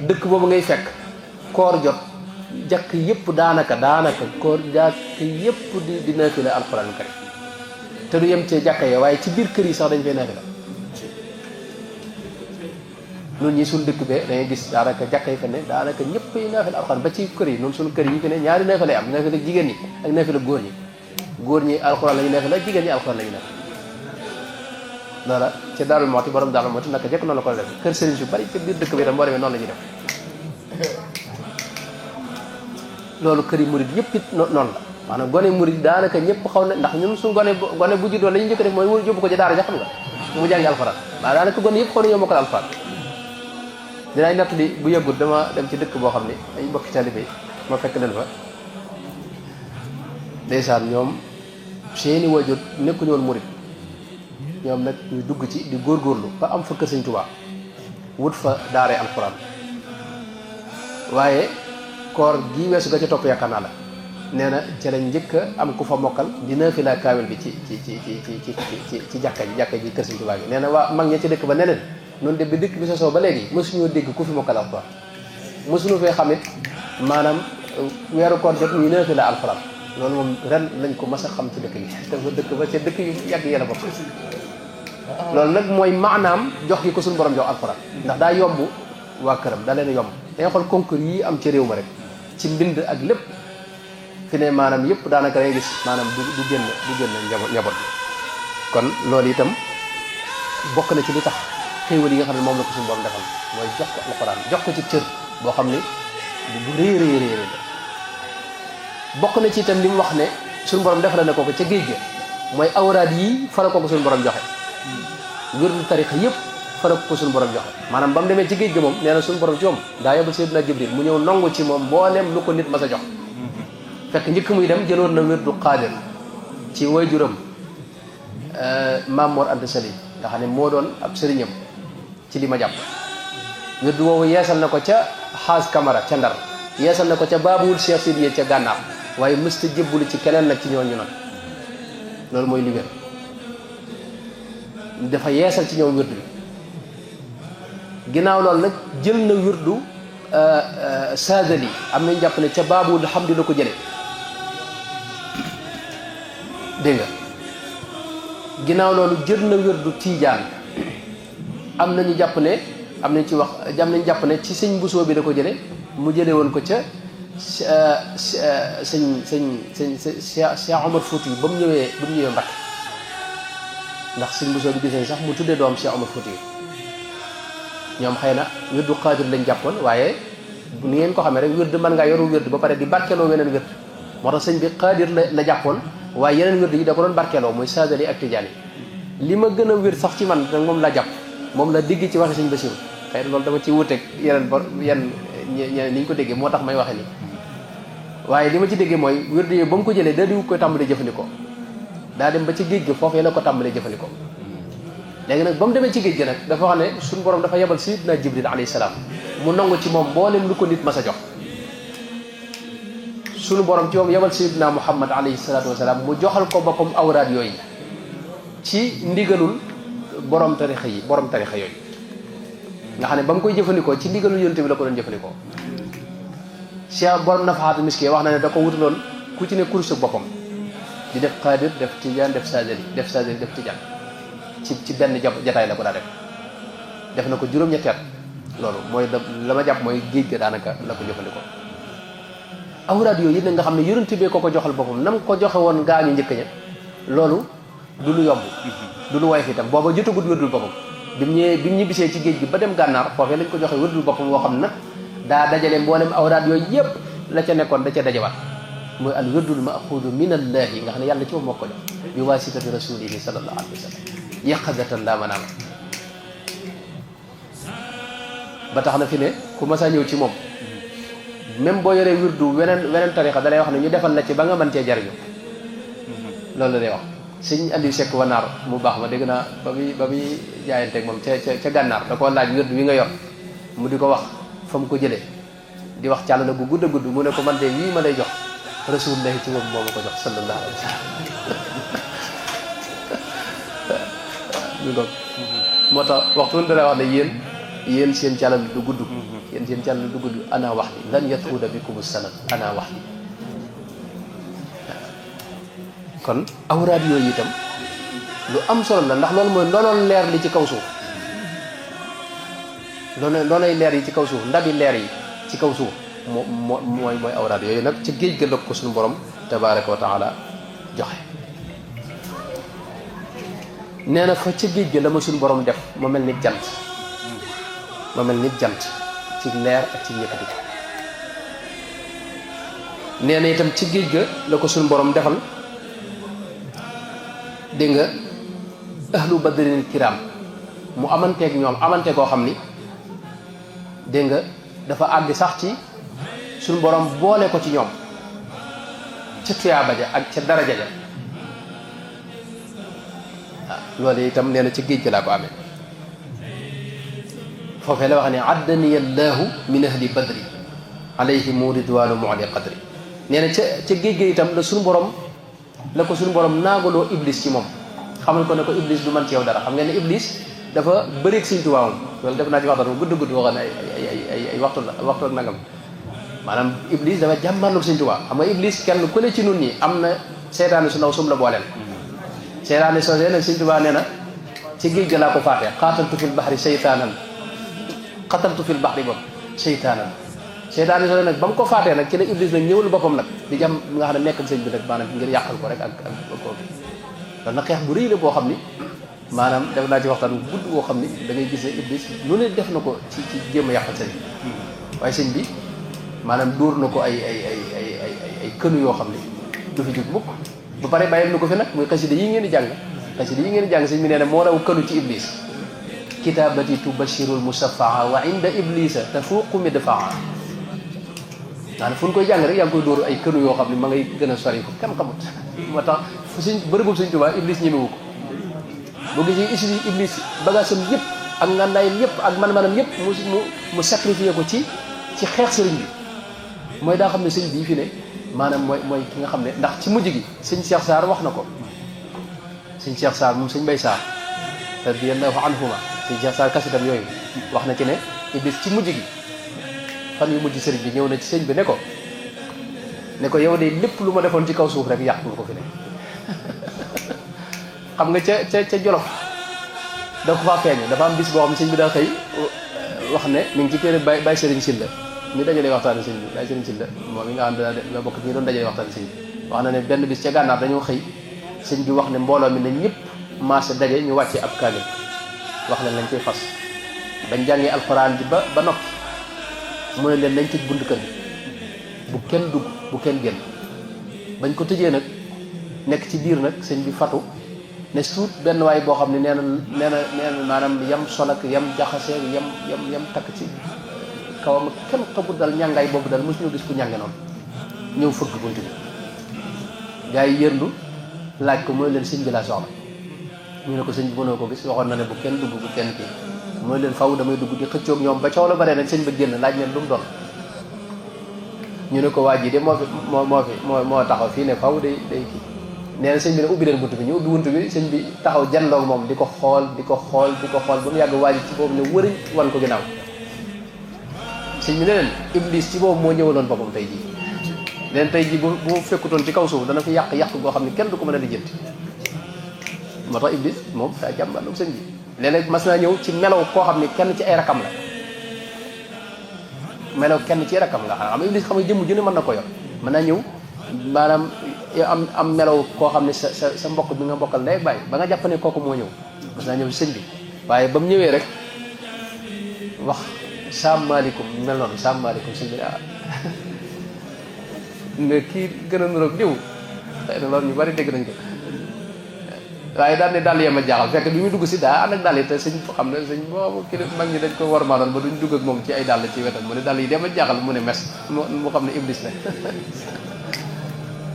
dëkk boobu ngay fekk koor jot jàkk yëpp daanaka koor jàkk yëpp di naafila alxuraan karim te du yem ci jàkka ya waaye ci biir kër yi sax dañ fay naafila noonu ñi suñu dëkk bee da ngay gis daanaka jàkka yi fa ne daanaka ñëpp ay naafila alxuraan ba ci kër yi noonu suñu kër yi fi ne 2 naafila am naafila jigéen ñi ak naafila góor ñi alxuraan la ñu naafila jigéen ñi alxuraan la ñu naafila loola ci Daarul Muxti borom Daarul Muxti naka jekk noonu la ko def kër sëriñ su bari ci biir dëkk bi tam boo demee noonu la ñuy def loolu kër yi murid yëpp it noonu la maanaam gone murid daanaka ñëpp xaw na ndax ñun suñu gone bu juddoo la ñu njëkk def mooy yóbbu ko ci daara ja xam nga mu jàngi alxuraan waaye daanaka gone yëpp xaw nañoo mokkal alxuraan dinaay natt li bu yëggut dama dem ci dëkk boo xam ne ay mbokki taalibe ma fekk leen fa ndeysaan ñoom seeni waajur nekkuñu woon murid ñoom nag ñu dugg ci di góorgóorlu ba am fa kër Sëñ Tuubaa wut fa daaree alxuraan waaye koor gi weesu ga ca topp yaakaar naa la nee na ca lañ njëkk a am ku fa mokkal di naafila kaamil bi ci jàkka ji kër Sëñ Tuubaa bi nee na waa mag ña ci dëkk ba ne leen noonu de bi dëkk bi sosoo ba léegi mësuñoo dégg ku fi mokkal alxuraan mësuñu fee xamit maanaam weeru koor jot ñuy naafila alxuraan loolu moom ren lañ ko mas a xam ci dëkk bi dëkk ba ca dëkk yu yàgg yàlla bopp loolu nag mooy maanaam jox gi ko suñu borom jox alxuraan ndax daa yomb waa këram da leen yomb dangay xool concours yi am ci réew ma rek ci mbind ak lépp fi ne maanaam yëpp daanaka dangay gis maanaam du génn njaboot bi kon loolu itam bokk na ci li tax xéewal yi nga xam ne moom la ko suñu borom defal mooy jox ko alxuraan jox ko ci cër boo xam ne bu rëy la bokk na ci itam li mu wax ne suñu borom defal na ko ca géej ga mooy awraad yi fa la ko suñu borom joxe wirdu tariqa yëpp fa la ko suñu borom joxe maanaam ba mu demee ci géej gi moom nee na suñu borom ci moom daa yóbbu Seydina Jibril mu ñëw nangu ci moom mboolem lu ko nit mas a jox fekk njëkk muy dem jëloon na wirdu qaadir ci waajuram Maam Mor Anta Sali nga xam ne moo doon ab sëriñam ci li ma jàpp wirdu woowu yeesal na ko ca xaas Camara ca Ndar yeesal na ko ca Baabul Cheikh Sidiye ca Gànnaar waaye mësta jébbalu ci keneen nag ci ñooñu nag loolu mooy li wér dafa yeesal ci ñoom wirdu bi ginnaaw loolu nag jël na wirdu Saadali am nañ jàpp ne ca Baabul Hamdi la ko jële dégg nga ginnaaw loolu jël na wirdu Tiijaan am nañu jàpp ne am nañ ci wax am nañ jàpp ne ci sëñ Busoo bi la ko jële mu jële woon ko ca Cheikh Omar Fouti ba mu ñëwee Mbakke ndax sëñ Busoo bi gis nañ sax mu tuddee doom Cheikh Omar Fouti ñoom xëy na wirdu Qaadir lañ jàppoon waaye ni ngeen ko xamee rek wird mën ngaa yoru wird ba pare di barkeloo weneen wird moo tax sëñ bi Qaadir la jàppoon waaye yeneen wird yi da ko doon barkeloo muy Saadali ak Tijaani li ma gën a wér sax ci man nag moom laa jàpp moom la dégg ci waxi sëñ Basiru xëy na loolu dama ci wuteeg yeneen ñeneen ni ñu ko déggee moo tax may waxe ni waaye li ma ci déggee mooy wird yi ba mu ko jëlee da di koy tàmbalee jëfandikoo daa dem ba ci géej gi foofee la ko tàmbalee jëfandikoo léegi nag ba mu demee ci géej gi nag dafa wax ne suñu borom dafa yebal Sayyidina Jibril alayhi salaam mu nangu ci moom mboolem lu ko nit mas a jox suñu borom ci moom yebal Sayyidina Muhammad alayhi salaatu wasalaam mu joxal ko boppam awraad yooyu ci ndigalul borom tarixa yooyu nga xam ne ba mu koy jëfandikoo ci ndigalul yonent bi la ko doon jëfandikoo Cheikh borom nafaxaatu miski wax na ne da ko wutaloon ku ci ne kurus ak boppam di def Qaadir def Tijaan def Saadali def Tijaan ci benn jataay la ko daa def na ko juróom-ñetti at loolu mooy la ma jàpp mooy géej ga daanaka la ko jëfandikoo awraad yooyu it nga xam ne yonent bi ko joxal boppam nam ko joxe woon gaañu njëkk ña loolu du lu yomb du lu woyof itam booba jotagut wérdul boppam bi mu ñibbisee ci géej gi ba dem gànnaar foofee lañ ko joxe wérdul boppam woo xam ne nag daa dajale mboolem awraad yooyu yëpp la ca nekkoon da ca dajawaat mooy al wérdul maxuudu min allahi nga xam ne yàlla ci moom moo ko jox bi waasitati rasulihi sallallahu alayhi wa sallam yaqadatan laa manaama ba tax na fi ne ku mas a ñëw ci moom même boo yoree wirdu weneen tarixa da lay wax ne ñu defal la ci ba nga mën cee jariñu loolu la lay wax sëñ Aliou Seck Wanaar mu baax ma dégg naa ba muy jaayanteeg moom ca gànnaar da koo laaj wirdu wi nga yor mu di ko wax fa mu ko jëlee di wax càll la bu gudd a gudd mu ne ko man de wii ma lay jox rasulullahi ci moom moo ma ko jox sallallahu alayhi wa sallam ñu doon moo tax waxtu dana wax ne yéen seen càllal du gudd yéen seen càllal du gudd ana wax di lan yatuuda bikum sanad ana wax di kon awraad yooyu itam lu am solo la ndax loolu mooy ndonoon leer li ci kaw suuf ndoonay leer yi ci kaw suuf ndabi leer yi ci kaw suuf mooy awraad yooyu nag ci géej ga la ko suñu borom tabaaraka wa taala joxe nee na fa ca géej ga la ma suñu borom def ma mel ni jant ci leer ak ci yëkkati nee na itam ci géej ga la ko suñu borom defal dégg nga ahlu badrin kiram mu amanteeg ñoom amante koo xam ni dégg nga dafa àgg sax ci suñu borom boole ko ci ñoom ca tuyaaba ja ak ca daraja ja loolu itam nee na ci géej gi laa ko amee foofee la wax ne addani allahu min ahli badri alayhimu ridwanu mu'li qadri nee na ca géej gi itam la ko suñu borom naagaloo iblis ci moom xamal ko ne ko iblis du man ci yow dara xam ngeen ne iblis dafa bëreeg Sëñ Tuubaa moom loolu def naa ci waxtaan gudd waxoon ay waxtu ak nangam maanaam iblis dafa jàmmarloog Sëñ Tuubaa xam nga iblis kenn ku ne ci nun ñi am na seytaane su ndaw sum la booleel seytaane soosee nag Sëñ Tuubaa nee na ci géej ga laa ko faatee xaataltu fil baxri seytaanan xataltu fil baxri boobu seytaanan seytaane soosee nag ba mu ko faatee nag ci la iblis nag ñëwul boppam nag di jam nga xam ne nekk ak sëñ bi nag maanaam ngir yàqal ko rek ak kooku loolu nag xeex bu rëy la boo xam ni maanaam def naa ci waxtaan bu gudd boo xam ni da ngay gis ne iblis lu ne def na ko ci jéem a yàqal sëñ bi waaye sëñ bi maanaam dóor na ko ay kënu yoo xam ni du fi jóg mukk ba pare bàyyil nu ko fi nag muy xasida yi ngeen di jàng xasida yi ngeen di jàng sëñ bi nee na moo raw kënu ci iblis kitabati tubashirul musafaa wa inda iblisa tafuqu midfaa maanaam fu ñu koy jàng rek yaa ngi koy dóoru ay kënu yoo xam ne ma ngay gën a sori fu kenn xamut moo tax suñ bërëbub Sëñ Tuubaa iblis ñemewu ko boo gisee isi iblis bagaasam yëpp ak ngàndaayam yëpp ak man-manam yëpp mu sacrifié ko ci xeex sëriñ bi mooy daa xam ne sëñ bii fi ne maanaam mooy ki nga xam ne ndax ci mujj gi sëñ Cheikh Sarr wax na ko sëñ Cheikh Sarr moom sëñ Mbay Sarr radiyallahu anhuma sëñ Cheikh Sarr kasitam yooyu wax na ci ne iblis ci mujj gi fan yu mujj sëriñ bi ñëw na ci sëñ bi ne ko yow de lépp lu ma defoon ci kaw suuf rek yàq ko fi ne xam nga ca Jolof da ko faa feeñe dafa am bis boo xam ne sëñ bi daa xëy wax ne mi ngi ci téere Baye Serigne Sylla mi dajalee waxtaane sëñ bi Baye Serigne Sylla moom mi nga xam ne da bokk ñi doon dajalee waxtaane sëñ bi wax na ne benn bis ca gànnaar dañoo xëy sëñ bi wax ne mbooloo mi ne ñëpp maase daje ñu wàccee ab kaamil wax leen lañ koy fas bañ jàngee alxuraan ji ba noppi mu ne leen nañ tëj bunt kër bu kenn dugg bu kenn génn bañ ko tëjee nag nekk ci biir nag sëñ bi fatu ne suut benn waay boo xam ne nee na maanaam yam sol ak yam jaxase yam takk ci kawam kenn xamul dal ñàngaay boobu dal mosuñu gis ku ñànge noonu ñëw fëgg bunt bi gars yi yërndu laaj ko mooy leen sëñ bi laa soxla ñu ne ko sëñ bi mënoo ko gis waxoon na ne bu kenn dugg bu kenn kii mooy leen faw damay dugg di xëccoog ñoom ba coow la bare nag sëñ ba génn laaj leen lu mu doon ñu ne ko waa ji de moo taxaw fii ne faw day kii nee na sëñ bi ne ubbi leen bunt bi ñu ubbi bunt bi sëñ bi taxaw janloog moom di ko xool ba mu yàgg waa ji ci boobu ne wëriñ wan ko ginnaaw sëñ bi ne leen iblis ci boobu moo ñëwaloon boppam tey jii leen tey jii bu fekkutoon ci kaw suuf dana fi yàq goo xam ne kenn du ko mën a lijjanti moo tax iblis moom daa jàmbaarloog sëñ bi léeg-léeg mas naa ñëw ci melaw koo xam ne kenn ci ay rakam la melaw kenn ci rakam nga xam iblis xam nga jëmm ju ne mën na ko yor mën naa ñëw maanaam am melaw koo xam ne sa mbokk bi nga mbokkal ndey bàyyi ba nga jàpp ne kooku moo ñëw mas naa ñëw sëñ bi waaye ba mu ñëwee rek wax salaamaaleykum mel noonu salaamaaleykum sëñ bi ne kii gën a nuroog diw xëy na loolu ñu bari dégg nañ ko waaye daal ne dàll yema jaaxal fekk bi muy dugg si daa ànd ak dàll yi te sëñ xam ne sëñ boobu kii mag ñi dañ ko war maanoon ba duñ dugg ak moom ci ay dàll ci wetam mu ne dàll yi dema jaaxal mu ne mes mu xam ne iblis la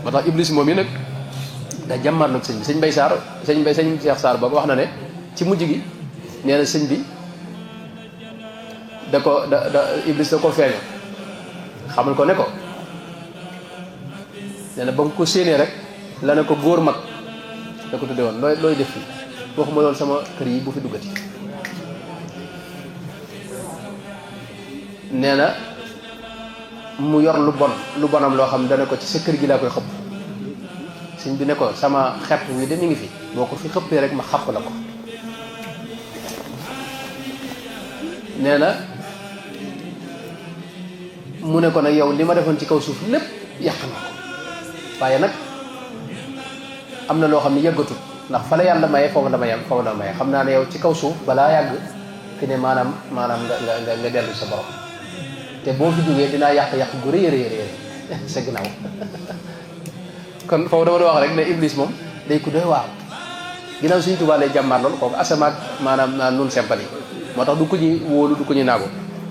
moo tax iblis moom yi nag da jàmmarloog sëñ bi sëñ Mbay Sarr sëñ Cheikh Sarr boobu wax na ne ci mujj gi nee na sëñ bi iblis da ko feeño xamal ko ne ko nee na ba mu ko séenee rek la ne ko góor mag da ko tudde woon looy def fii waxuma loolu sama kër yi bu fi duggati nee na mu yor lu bonam loo xam dana ko ci sa kër gi laa koy xëpp sëñ bi ne ko sama xepp wi de mi ngi fi boo ko fi xëppee rek ma xàpp la ko nee na mu ne ko nag yow li ma defoon ci kaw suuf lépp yàq na ko waaye nag am na loo xam ne yëggatut ndax fa la yàlla maye foofu la maye xam naa ne yow ci kaw suuf balaa yàgg fi ne maanaam nga dellu sa borom te boo fi jógee dinaa yàq gu rëy sa ginnaaw kon foofu dama doon wax rek ne iblis moom day ku doy waar ginnaaw Sëñ Tuubaa lay jàmbaar loolu kooku asamaak maanaam nun sempal yi moo tax du ko ñuy wóolu du ko ñuy naagu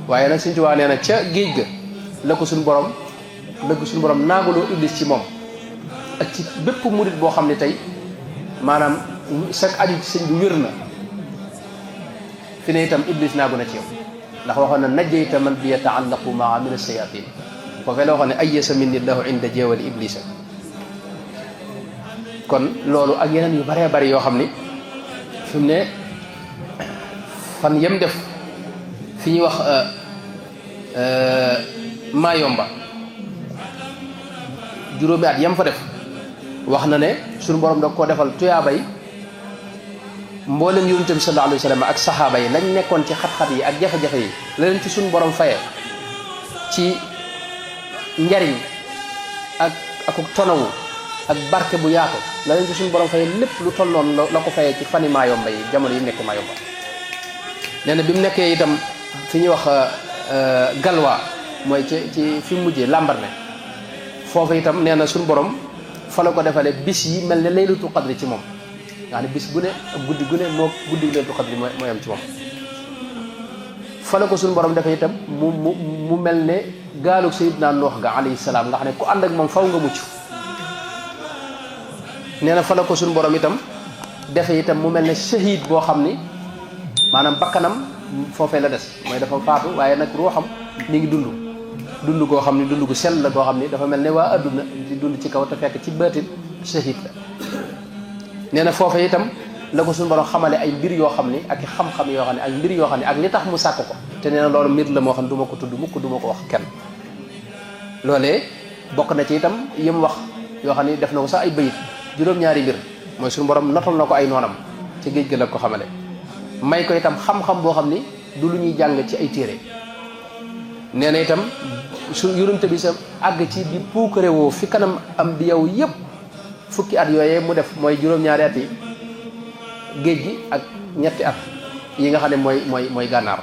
waaye nag Sëñ Tuubaa nee na ca géej ga la ko suñu borom naaguloo iblis ci moom ak ci bépp murit boo xam ne tey maanaam sag aju ci sëñ bi wér na fi ne itam iblis naagu na ci yow ndax waxoon na najjayta man bi yataallaqu maa min as-sayatin foofee la waxoon ne ayyasa minni llahu inda jeewali iblisa kon loolu ak yeneen yu baree bari yoo xam ni fi mu ne fan yem def fi ñuy wax Mayomba juróomi at yam fa def wax na ne suñu borom da koo defal tuyaaba yi mboolem yonent bi sallallahu alayhi wa sallam ak saxaaba yi lañ nekkoon ci xat-xat yi ak jafe-jafe yi la leen ci suñu borom faye ci njariñ ak tonawu ak barke bu yaatu la leen ci suñu borom faye lépp lu toll noonu la ko fayee ci fani Mayomba yi jamono yi nekk Mayomba nee na bi mu nekkee itam fi ñuy wax galwaa mooy ci fi mu mujjee Lambaréné foofu itam nee na suñu borom fa la ko defalee bis yi mel ne laylatul qadri ci moom nga xam ne bis bu ne ak guddi gu ne moo guddi laylatul qadri mooy am ci moom fa la ko suñu borom defee itam mu mel ne gaalug sayyidina Nuux ga alayhi salaam nga xam ne ku ànd ak moom faw nga mucc nee na fa la ko suñu borom itam defee itam mu mel ne shahid boo xam ni maanaam bakkanam foofee la des mooy dafa faatu waaye nag ruuxam mi ngi dund goo xam ni dund gu sell la goo xam ni dafa mel ne waa adduna di dund ci kaw te fekk ci baatin shahid la nee na foofee itam la ko suñu borom xamale ay mbir yoo xam ni ak i xam-xam yoo xam ne ak mbir yoo xam ne ak li tax mu sàkk ko te nee na loolu mbir la moo xam ne du ma ko tudd mukk du ma ko wax kenn loolee bokk na ci itam yëm wax yoo xam ni def na ko sax ay bayit juróom-ñaari mbir mooy suñu borom notal na ko ay noonam ci géej gi la ko xamale may ko itam xam-xam boo xam ni du lu ñuy jàng ci ay téere nee na itam su yonent bi sa àgg ci di puukare woo fi kanam am bi yow yëpp fukki at yooyee mu def mooy juróom-ñaari at yi géej gi ak ñetti at yi nga xam ne mooy gànnaar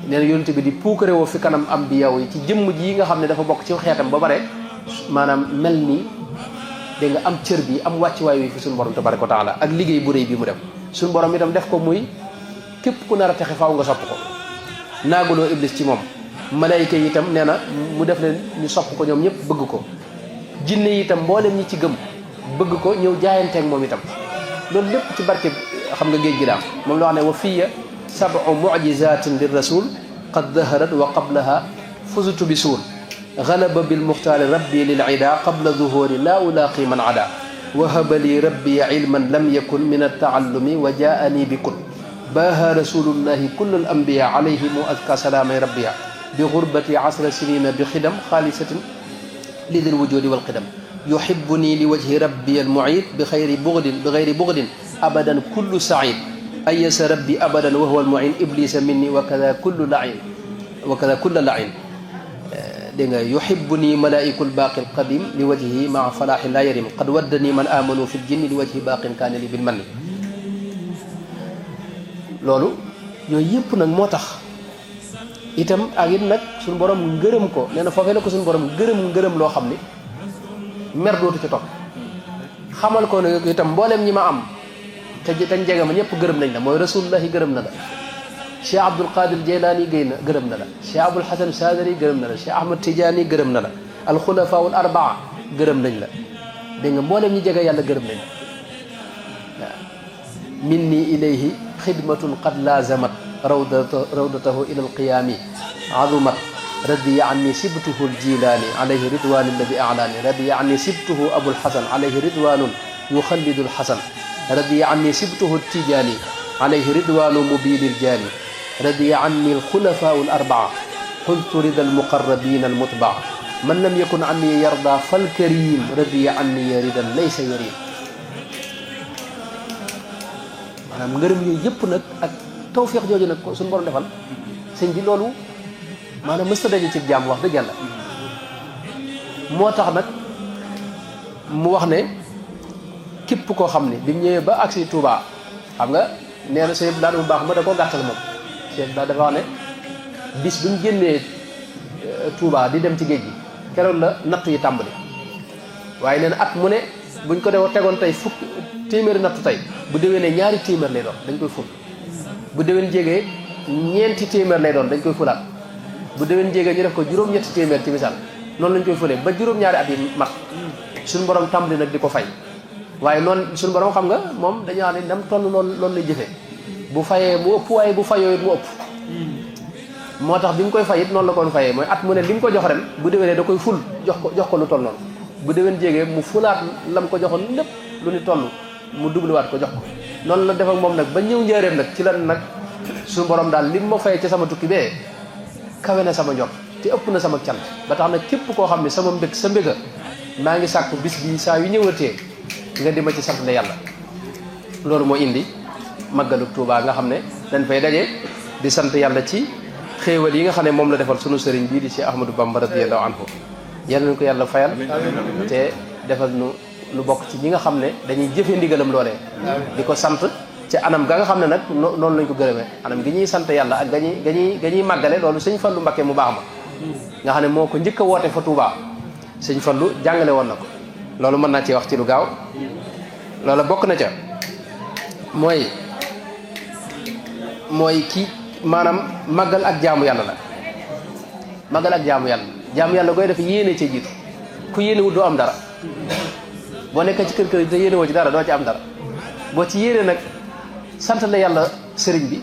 nee na yonent bi di puukare woo fi kanam am bi yow yi ci jëmm ji yi nga xam ne dafa bokk ci xeetam ba bare maanaam mel nii dégg nga am cër bi am wàccuwaay wi fi suñu borom tabaraka wa taala ak liggéey bu rëy bi mu def suñu borom itam def ko muy képp ku nar a texe faaw nga sopp ko naaguloo iblis ci moom malayka yi itam nee na mu def leen ñu sopp ko ñoom ñëpp bëgg ko jinne yi itam mboolem ñi ci gëm bëgg ko ñëw jaayanteeg moom itam loolu lépp ci barke xam nga géej gi daam moom la wax ne wa fiya sab'u mu'jizatin lir rasul qad daharat wa qablaha fuzutu bi suul galaba bil muxtaari rabbi lil ida qabla zuhuri laa ulaaqi man ada wahaba li rabbi ilman lam yakun min altaallumi wa jaani bi kun baaha rasulullahi kull al anbiya alayhimu azka salaamay rabbiya bi gurbati asra sinina bi xidam xaalisatin li dil wujudi wal qidam yuhibbuni li wajhi rabbi al muid bi xayri bugdin abadan kullu said ayasa rabbi abadan wa huwa al muin iblisa minni wa kada kullu lain dégg nga yuhibbuni malaikul baaqil qadim li wajhi maa falaaxin laa yarim qad waddani man amanu fi jinni li wajhi baaqin kaane li bil manni loolu yooyu yëpp nag moo tax itam ak it nag suñu borom ngërëm ko nee na foofee la ko suñu borom ngërëm loo xam ni mer dootu ci topp xamal ko ne itam mboolem ñi ma am te jege ma ñëpp gërëm nañ la mooy rasulullahi gërëm na la Cheikh Abdul Qadir Jeylaani gërëm na la Cheikh Abul Hasan Sadari gërëm na la Cheikh Ahmad Tidiane gërëm na la alxulafaawul arbaa gërëm nañ la dégg nga mboolem ñi jege yàlla gërëm nañ la waaw minni ilayhi xidmatun qad laazamat rawdatahu ila alqiyaami azumat radiya anni sibtuhu aljilaani alayhi ridwanu alladi alaani radiya anni sibtuhu abul hasan alayhi ridwanun yuxallidu alhasan radiya anni sibtuhu tijaani alayhi ridwanu mubinil jaani radiya anni alxulafaau alarbaa qultu rida almuqarrabin almutbaa man lam yakun anni yarda falkarim radiya anni ridan laysa yarim maanaam ngërëm yooyu yëpp nag ak tawfiq jooju nag suñu borom defal sëñ bi loolu maanaam mësta daje ci jàmm wax dëgg yàlla moo tax nag mu wax ne képp koo xam ne bi mu ñëwee ba agsi Touba xam nga nee na sëñ bi daal bu baax ma da koo gàttal moom sëñ bi daal dafa wax ne bis bu ñu génnee Touba di dem ci géej gi keroog la natt yi tàmbali waaye nee na at mu ne buñ ko tegoon tey téeméeri natt tey bu déwénee ñaari téeméer lay doon dañ koy ful bu déwén jégee ñeenti téeméer lay doon dañ koy fulaat bu déwén jégee ñu def ko juróom-ñetti téeméer ci misaal noonu lañ koy fulee ba juróom-ñaari at yi mat suñu borom tàmbali nag di ko fay waaye noonu suñu borom xam nga moom dañu wax ne dam toll loolu lay jëfee bu fayee mu ëpp waaye bu fayoo it mu ëpp moo tax bi mu koy fay it noonu la koon fayee mooy at mu ne li mu ko jox ren bu déwénee da koy ful jox ko lu toll noonu bu déwén jégee mu fulaat lam ko joxoon lépp lu ni toll mu dubluwaat ko jox ko noonu la def ak moom nag ba ñëw njëreem nag ci lan nag suñu borom daal li ma fay ci sama tukki bee kawe na sama njort te ëpp na sama cant ba tax na képp koo xam ne sama mbég sa mbéga maa ngi sàkku bis bi saa yu ñëwatee nga di ma ci sant la yàlla loolu moo indi màggalu Tuubaa nga xam ne dañ fay daje di sant yàlla ci xéewal yi nga xam ne moom la defal sunu sëriñ bii di Cheikh Ahmadou Bamba radiyallahu anhu yal nañ ko yàlla fayal te defal nu bokk ci ñi nga xam ne dañuy jëfe ndigalam loolee di ko sant ci anam ga nga xam ne nag noonu lañ ko gërëmee anam gi ñuy sant yàlla ak ga ñuy màggale loolu sëñ Fallu Mbakke mu baax ma nga xam ne moo ko njëkk a woote fa Touba sëñ Fallu jàngale woon na ko loolu mën naa ci wax ci lu gaaw loola bokk na ca mooy kii maanaam màggal ak jaamu yàlla la màggal ak jaamu yàlla koy def yéene ca jiitu ku yéene wut doo am dara boo nekkee ci kër yi te yéene woo ci dara doo ci am dara boo ci yéene nag sant la yàlla sëriñ bi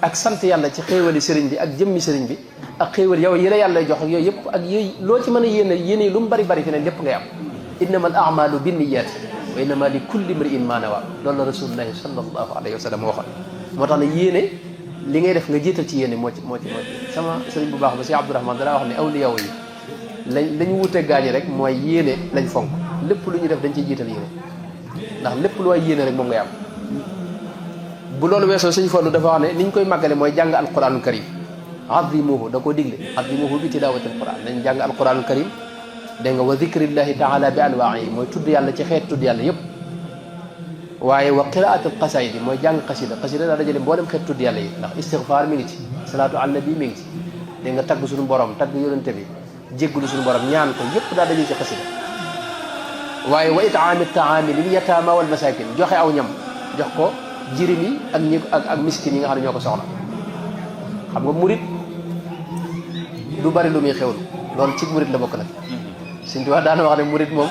ak sant yàlla ci xéewali sëriñ bi ak jëmmi sëriñ bi ak xéewal yow yi la yàlla jox ak yooyu yëpp ak yooyu loo ci mën a yéene yi lu mu bari bari fi ne lépp ngay am innama al a'malu binniyat wa innama li kulli imri'in ma nawa loolu la rasulullahi sallallahu alayhi wa sallam waxoon moo tax ne yéene li ngay def nga jiital ci yéene moo ci sama sëriñ bu baax ba si Abdourahman danaa wax ne awliya yi lañu wute gaañi rek mooy yéene lañ fonk lépp lu ñu def dañ ciy jiital yéene ndax lépp lu waay yéene rek moom ngay am bu loolu weesoo sëñ Fallu dafa wax ne ni ñu koy màggale mooy jàng alquranul karim azimuhu da koo digle azimuhu bi tilawatil quran nañ jàng alquranul karim dégg nga wa zikrillahi taala bi anwaa'i mooy tudd yàlla ci xeet tudd yàlla yëpp waaye wa qiraatul qasaidi mooy jàng xasida daa dajale mboolem xeet tudd yàlla yi ndax istighfar mi ngi ci salaatu ala nabi mi ngi ci dégg nga tagg suñu borom tagg yonente bi jéggulu suñu borom ñaan ko yëpp daa dajale ci xasida waaye wa itaami taami lil yataama wal masakin joxe aw ñam jox ko jirim yi ak miskin yi nga xam ne ñoo ko soxla xam nga murit du bari lu muy xewlu loolu ci murit la bokk nag Sëñ Tuubaa daana wax ne murit moom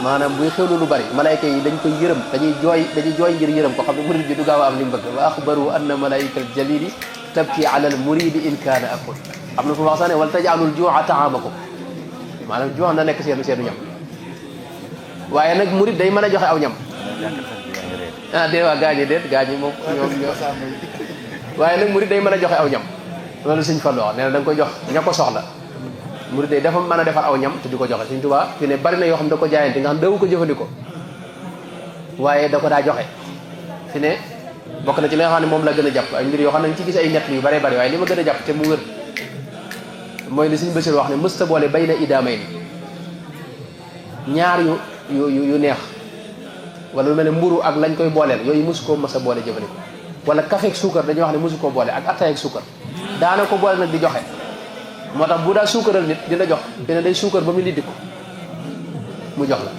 maanaam buy xewlu lu bari malayka yi dañ koy yërëm dañuy jooy ngir yërëm ko xam ne murit bi du gaaw a am li mu bëgg wa axbaru anna malaika al jalili tabki ala al muridi in kaana akul am na fu wax sax ne wala tajaalul juu'a taamakum maanaam juu'a na nekk seenu ñam waaye nag murit day mën a joxe aw ñam déet waa gaañi moom ñoo waaye nag murit day mën a joxe aw ñam loolu Sëñ Fallu wax nee na da nga koy jox ña ko soxla murit day dafa mën a defar aw ñam te di ko joxe Sëñ Tuubaa fi ne bari na yoo xam da ko jaayante nga xam dawu ko jëfandikoo waaye da ko daa joxe fi ne bokk na ci li nga xam ne moom la gën a jàpp ay mbir yoo xam ne ci gis ay nett yu bare bari waaye li ma gën a jàpp te mu wér mooy li Sëñ Basiru wax ne mësta boole bay na idaamay ni ñaar yu neex wala lu mel ne mburu ak lañ koy booleel yooyu mosu koo mas a boole jëfandikoo wala café ak suukar dañuy wax ne mosu koo boole ak attaay ak suukar daana ko boole nag di joxe moo tax bu daa suukaral nit dina jox dina day suukar ba mu liddi ko mu jox la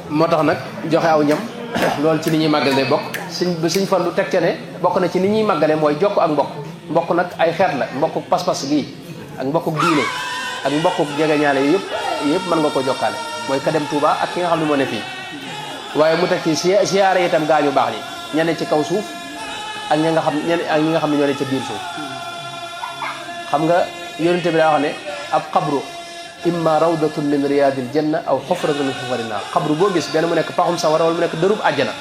moo tax nag joxe aw ñam loolu ci ni ñuy màggale day bokk Sëñ Fallu teg ca ne bokk na ci ni ñuy màggale mooy jokk ak mbokk nag ay xeet la mbokku pas-pas gii ak mbokku diine ak mbokku jegeñaale yëpp mën nga ko jokkaale mooy ka dem Touba ak ki nga xam ne moo ne fii waaye mu teg ci siyaare itam gaañu baax ni ñene ci kaw suuf ak ñi nga xam ne ñoo ne ca biir suuf xam nga yonente bi daa wax ne ab xabru imma rawdatun min riyadil janna aw xufratun min xufari naar xabru boo gis benn mu nekk paxum sawara wala mu nekk dërub àjjana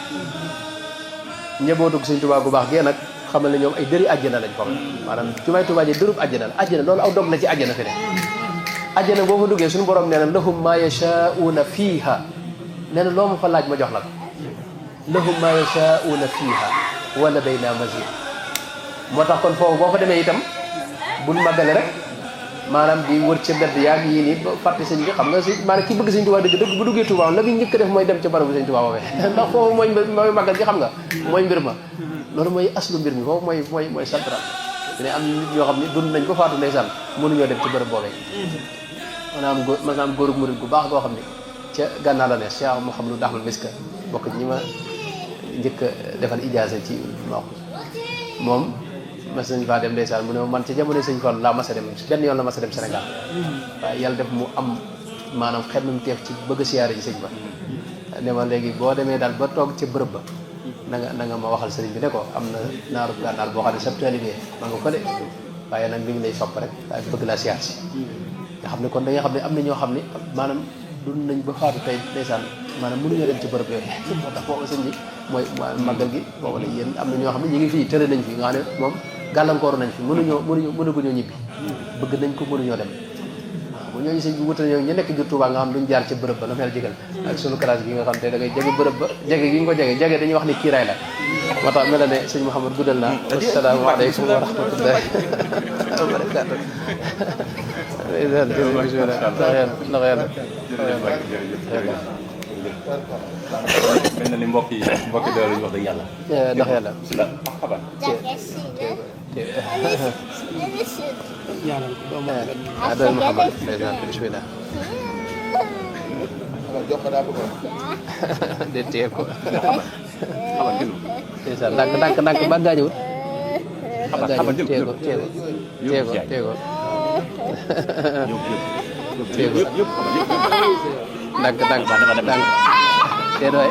njabootug Sëñ Tuubaa gu baax gee nag xamal ne ñoom ay dëri àjjana lañ ko maanaam jumaay Tuubaa ji dërub àjjana la àjjana loolu aw dog la ci àjjana fi ne àjjana boo fa duggee suñu borom nee na lahum ma yashaa'una fiiha nee na loo ma fa laaj ma jox la ko lahum ma yashaa'una fiiha wa ladaynaa maziid moo tax kon foofu boo fa demee itam bul màggale rek maanaam di wër ca mbedd yaa ngi yii nii fàtte sëñ bi xam nga si maanaam ki bëgg Sëñ Tuubaa dëgg bu duggee Tuubaa la muy njëkk def mooy dem ca barabu Sëñ Tuubaa boobee ndax foofu mooy màggal gi xam nga mooy mbir ma loolu mooy aslu mbir mi foofu mooy central ne am nit ñoo xam ne dund nañ ko faatu ndeysaan mënuñoo dem ci bërëb boobee maanaam góorug murid gu baax goo xam ne ca gànnaaw la ne Cheikh Mouhamadou Dahmal Miska bokk ci ñi ma njëkk a defal ijaasa ci moom mas nañ faa dem ndeysaan mu ne man ci jamono Sëñ Fallu laa mas a dem benn yoon la mas a dem Sénégal waaye yàlla def mu am maanaam xel mu teef ci bëgg a siyaare ji sëñ ba ne ma léegi boo demee daal ba toog ca bërëb ba na nga ma waxal sëriñ bi ne ko am na naaru gànnaar boo xam ne sab taalibe ma nga ko de waaye nag mi ngi lay sopp rek waaye bëgg laa siyaar si nga xam ne kon da nga xam ne am na ñoo xam ne maanaam dund nañ ba faatu tey ndeysaan maanaam mënuñoo dem ci bërëb yooyu moo tax boobu sëñ bi mooy màggal gi boobu la yéen am na ñoo xam ne ñu ngi fii tële nañ fi nga xam ne moom gàllankoor nañ fi mënuguñoo ñibbi bëgg nañ ko mënuñoo dem bu ñooñu sëñ bi wutal ñoo ñu nekk biir Touba nga xam duñ jaar ca bërëb ba na feel jégal ak sunu classe gi nga xam te da ngay jege bërëb ba jege gi nga ko jege dañuy wax ni kiiraay la moo tax mel na ne sëñ Mouhamed guddal naa asalaamaaleykum wa rahmatullahi wa barakatu mel na ni mbokk yi doole ñu wax dëgg yàlla ndax yàlla xabar doon Mouhamed bismillah jox ko daa bëgg de téye ko xamal jël ndeysaan ndànk ba gaañuwut xamal jël téye ko téye ko téye ko téye ko yëpp xamal yëpp ndànk téye doy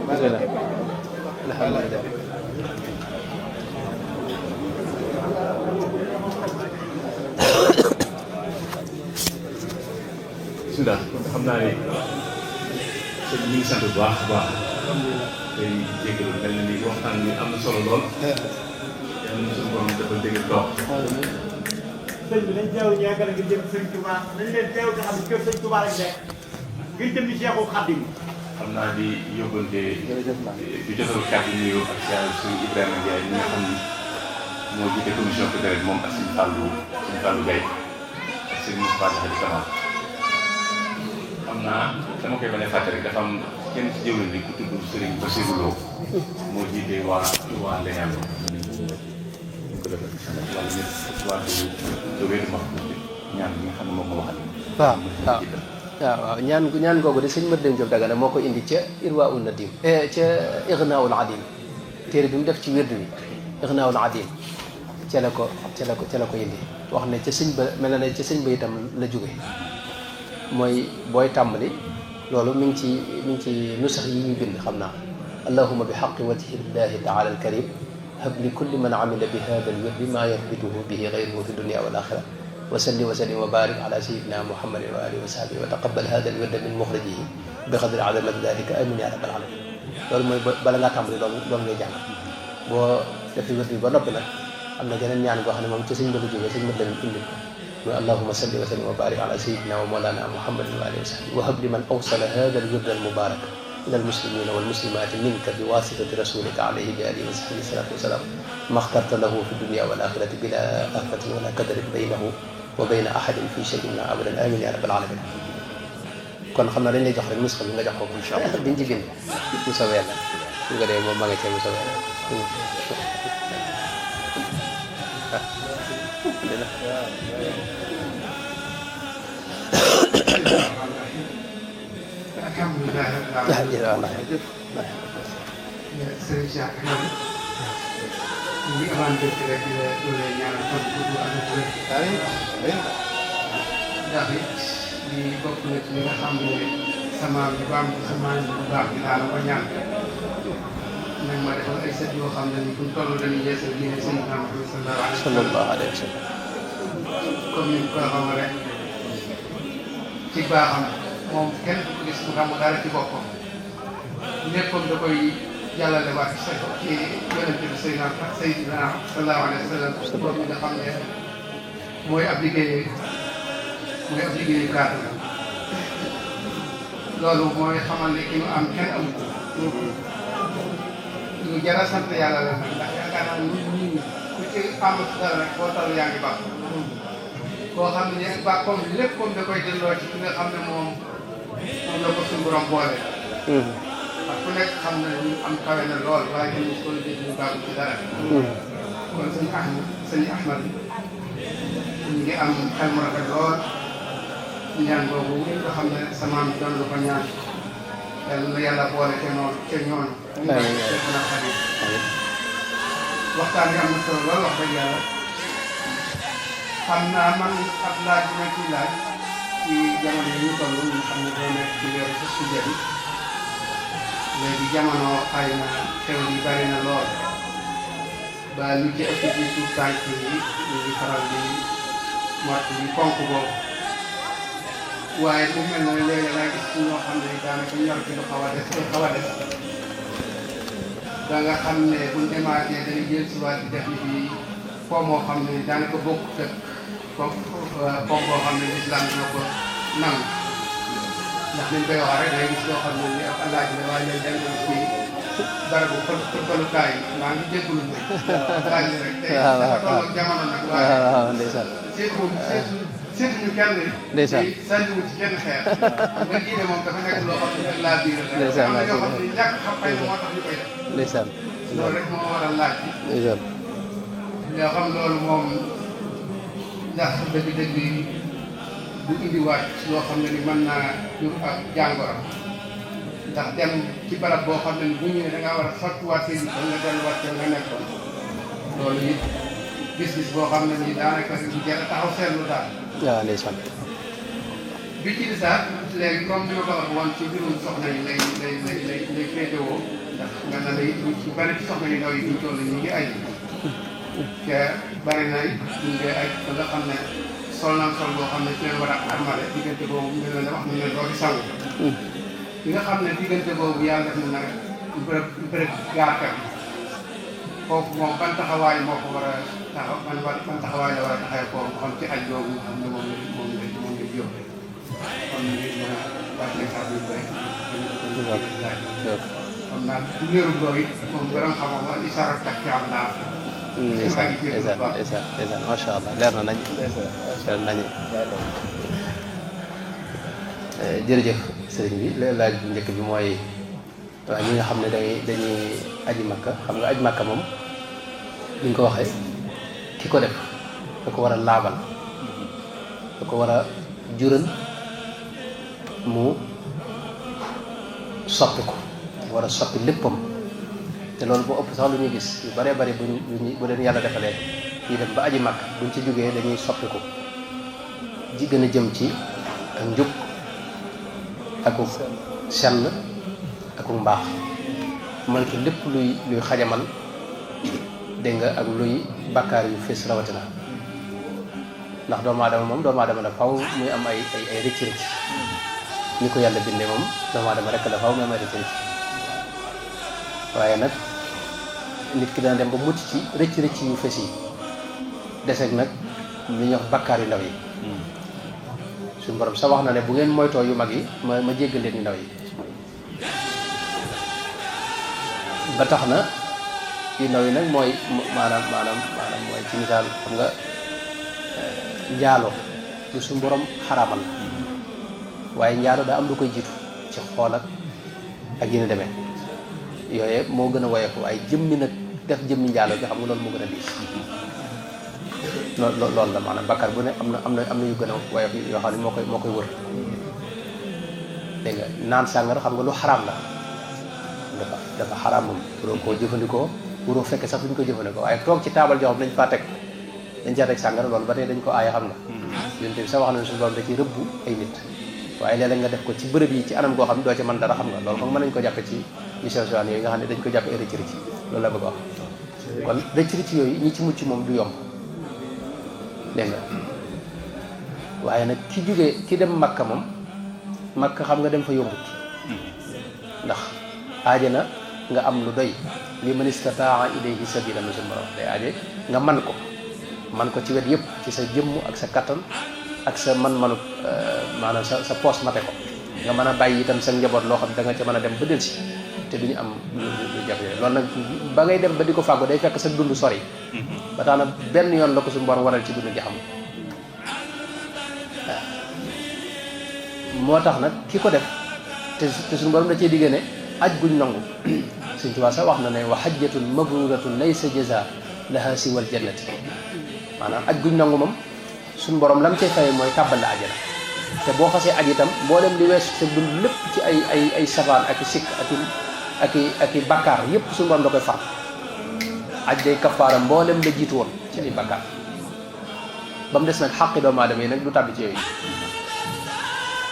bismillah alhamdulillah bismillah xam naa ne sëñ bi ñu ngi sant bu baax a baax tey jégalu mel na ni waxtaan bi am na solo lool yal na suñu borom dafa dégg toog sëñ bi nañ teew ñeegale ngir jëm sëñ Touba nañ leen teew te xam ne kër sëñ Touba lañ nekk ngir jëm ci Cheikhul Khadim xam naa di yóbbante di jotal kàddu nuyu ak siyaar suñu Ibrahima Ndiaye ñi nga xam ni moo jiite commission fédérale moom ak suñu Fallou Gaye ak sëñ Moustapha Diakhaté Kamal xam naa dama koy bañ a fàtte rek dafa am kenn ci jëwriñ bi ku tudd Serigne Bassirou Lo moo jiite waa Leñaan ko defal wàllu ñëpp wàllu jógee ma ñaan bi nga xam ne moom moo waxal waaw ñaan googu de sëñ Mat Dem Diop Dagana moo ko indi ca Irwaa'un Nadim ca Ignaa'ul Adim téere bi mu def ci wirdu bi Ignaa'ul Adim ca la ko indi wax ne ca sëñ ba mel na ne ca sëñ ba itam la jóge mooy booy tàmbali loolu mi ngi ci nusax yi ñu bind xam naa allahumma bi haqqi wajhi llahi taala alkarim hab li kulli man amila bi hada alwirdi ma yarbituhu bihi ghayruhu fi dunya wal akhirah wa salli wa sallim wa barik ala sayyidina muhammadin wa alihi wa sahbihi wa taqabbal hada alwirda min mukhrijihi bi qadri azamati dhalika amin ya rabbal alamin loolu mooy bala ngaa tàmbali loolu ngay jàng boo defee wird bi ba noppi nag am na geneen ñaan goo xam ne moom ci sëñ ba la jógee sëñ mat lamin indi ko mooy allahumma salli wa sallim wa barik ala sayyidina wa mawlana muhammadin wa alihi wa sahbihi wa hab liman awsala hada alwirda almubarak ila almuslimina walmuslimati minka bi wasitati rasulika alayhi bi alihi wa sahbihi salatu wasalam ma xtarta lahu fi dunya wal axirati bila afatin wala kadarin baynahu wa bayna ahadin fi shay'in ma abadan amin ya rabbal alamin kon xam naa dañ lay jox rek nusxa bi nga jox ko incha allah biñ ci bind mu soobee yàlla su nga dee moom ma nga cee mu soobee yàlla alhamdulilah rabbil alamin sëriñ Cheikh ñu ngi amaan dëkk rek di la doole ñaanal fan gudd ak wér ndax it di bokk na ci li nga xam ne sama bi bu am ci sama bu baax bi daal ko ñaan nag ma defal ay sët yoo xam ne ni buñ toll dañuy yeesal diine Seydina Muhammad sallallahu alayhi wa sallam comme ni ko xamal rek ci baaxam moom kenn du ko gis mu xam dara ci boppam léppam da koy jàllale waat ci yonent bi Seydina sallallahu alayhi wa sallam borom mi nga xam ne mooy ab liggéeyu kaat la loolu mooy xamal ne ki ñu am kenn amu ko lu jar a sant yàlla la nag ndax yaakaar naa nit ñi ku ci amatu dara rek boo taw yaa ngi baax koo xam ne baax comme lépp comme da koy delloo ci ki nga xam ne moom la ko suñu borom boole. parce que ku nekk xam na ñu am kawe na lool waaye ñu ko dégg ñu baax ci dara. kon sëñ Ahmad ñu ngi am xel mu rafet lool ñaan boobu nga xam ne sama am doon lu ko ñaan yàlla na yàlla boole ca ñooñu. waxtaan bi am na solo lool wax dëgg yàlla xam naa man ab laaj bi ma ciy laaj ci jamono yi ñu toll ñu xam ne doo nekk ci weeru sujet bi léegi jamono xëy na xew yi bari na lool ba lu ci ëpp ci suuf tànk yi ñu ngi faral di mott bi fonk boobu waaye bu mel ne léegi laa gis ci ñoo xam ne daanaka ñor ci lu xaw a des da nga xam ne buñ démarré dañuy jël si waat di def ni bi foo moo xam ne daanaka bokk fekk foofu boo xam ne lislaam dina ko nangu ndax niñ koy waxee rek day gis loo xam ne ni ab àllaaj la waaye léegi dañ ko ci barabu pëlukaay yi maa ngi jégalu nag. waaw rek tey dafa toll ak jamono nag. waaw ndeysaan seetuñu kenn. ndeysaan te sànniwu ci kenn xeer. nga jiite moom dafa nekk loo xam ne laa biir la. ndeysaan am na ñoo xam ne ñàkk xam xëy na moo tax ñu koy def. ndeysaan loolu rek moo waral laaj bi. ndeysaan yoo xam loolu moom ndax dëgg-dëgg du indiwaat loo xam ne ni mën naa jur ak jàngoro ndax dem ci barab boo xam ne ni bu ñëwee da ngaa war a sottiwaat seen ba nga delluwaat ca nga nekkoon loolu it gis-gis boo xam ne nii daanaka bu jar a taxaw seetlu daal. waaw ndeysaan. bi ci desaat léegi comme ni ma ko wax woon ci mbirum soxna yi lay féetewoo ndax nga ne lay ñu bari ci soxna yu ndaw yi ñu toll ñu ngi ay te bari na ñu ngi ay ba nga xam ne sol naan sol boo xam ne ci leen war a armale diggante boobu mel na ne wax nañ leen doo di sangu ki nga xam ne diggante boobu yàlla def na nag bërëb gaarkat foofu moom ban taxawaay moo ko war a taxaw ban taxawaay la war a taxawee foofu xam ci aj boobu nga xam ne moom la yóbbee kon ñu mën a wàcce kàddu yu bëri kon nag bu leeru boobu it moom borom xam-xam wa isara tak ci am naa ndeysaan macha allah leer na nañ jërëjëf sëriñ bi laaj bu njëkk bi mooy waaw ñi nga xam ne dañuy aji makka xam nga aji makka moom ni nga ko waxee ki ko def da ko war a laabal da ko war a jural mu soppi ko war a soppi léppam te loolu boo ëpp sax lu ñuy gis yu bëree bëri bu leen yàlla defalee ñuy dem ba aji makka buñ ci jógee dañuy soppi ko ji gën a jëm ci ak njub aku sell aku mbaax man ki lépp luy xajamal dégg nga ak luy bakkaar yu fees rawatina ndax doomu aadama la faw muy am ay rëcc-rëcc ni ko yàlla bindee moom doomu aadama rek la faw muy am ay rëcc-rëcc waaye nag nit ki dana dem ba mucc ci rëcc-rëcc yu fees yi deseeg nag li ñuy wax bakkaar yu ndaw yi suñu borom sa wax na ne bu ngeen moytoo yu mag yi ma jéggal leen yu ndaw yi ba tax na yu ndaw yi nag mooy maanaam mooy ci misaal xam nga njaalo lu suñu borom xaraamal la waaye njaalo daa am lu koy jiitu ci xool ak yéen a demee yooye moo gën a woyeeku ay jëmmi nag def jëmmi njaalo bi xam nga loolu moo gën a diis loolu la maanaam bakkar bu ne am na yu gën a woyof yoo xam ne moo koy wër dégg nga naan sàngara xam nga lu xaraam la dafa xaraam moom waroo koo jëfandikoo waroo fekke sax duñ ko jëfandikoo waaye toog ci taabal joo xam dañ caa teg sàngara loolu ba tey dañ ko aaye xam nga yéen tamit sax wax nañ suñu borom da ci rëbbu ay nit waaye léeg-léeg nga def ko ci bërëb yi ci anam goo xam ne doo ci mën dara xam nga loolu moom mën nañ ko jàppe ci mission yooyu nga xam ne dañ ko jàppe ay rëcc-rëcc loolu la bëgg wax kon rëcc-rëcc yooyu ñi ci mucc moom du yomb dégg nga waaye nag ki dem makka moom makka xam nga dem fa yombut ndax aaje na nga am lu doy li man istataa ilayhi sabila mu suñu borom day aaje nga man ko ci wet yëpp ci sa jëmm ak sa kattan ak sa man-manu maanaam sa poos mate ko nga mën a bàyyi itam sa njaboot loo xam da nga ca mën a dem ba delsi te duñu am lu jafe loolu nag ba ngay dem ba di ko fàggu day fekk sa dund sori ba tax na benn yoon la ko suñu borom waral ci dund gi xam moo tax nag ki ko def te suñu borom da cee digée ne aj guñ nangu Sëñ Tuubaa sax wax na ne wa hajjatun mabruratun laysa jaza laha siwal jannati maanaam aj guñ nangu moom suñu borom lam cay fay mooy tàbbal la ajana te boo xasee aj itam mboolem li weesu sa dund lépp ci ay sabaan ak i sikk ak i bakkaar yépp suñu borom da koy far aj day kafaara mboolem la jiitu woon ci ay bakkaar ba mu des nag xaqi doomu aadama yi nag du tàbbi ci yooyu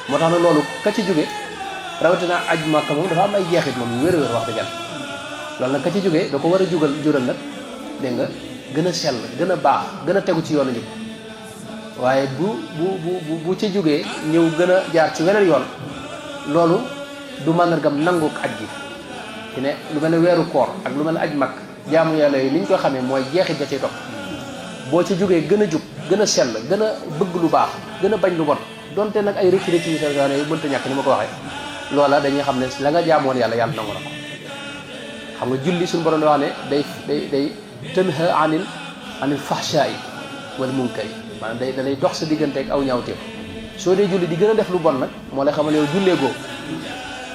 moo tax na loolu ka ci jóge rawatina aj Makka moom dafa am ay jeexit moom yu wér-wér wax dëgg loolu nag ka ci jógee da ko war a jural nag dégg nga gën a sell gën a baax gën a tegu ci yoonu njub waaye bu ca jógee ñëw gën a jaar ci weneen yoon loolu du màndargam nangu aj gi ci ne lu mel ne weeru koor ak lu mel ne aj Makka jaamu yàlla yi ni ñu ko xamee mooy jeexit ga cay topp boo ca jógee gën a jub gën a sell gën a bëgg lu baax gën a bañ lu bon donte nag ay rëcc yu sew yu mënta ñàkk ni ma ko waxee loola dañuy xam ne la nga jaamoon yàlla nangu na ko xam nga julli suñu borom wax ne day tanha anil fahsha'i wal munkari maanaam da lay dox sa diggante ak aw ñaawteef soo dee julli di gën a def lu bon nag moo lay xamal yow julleegoo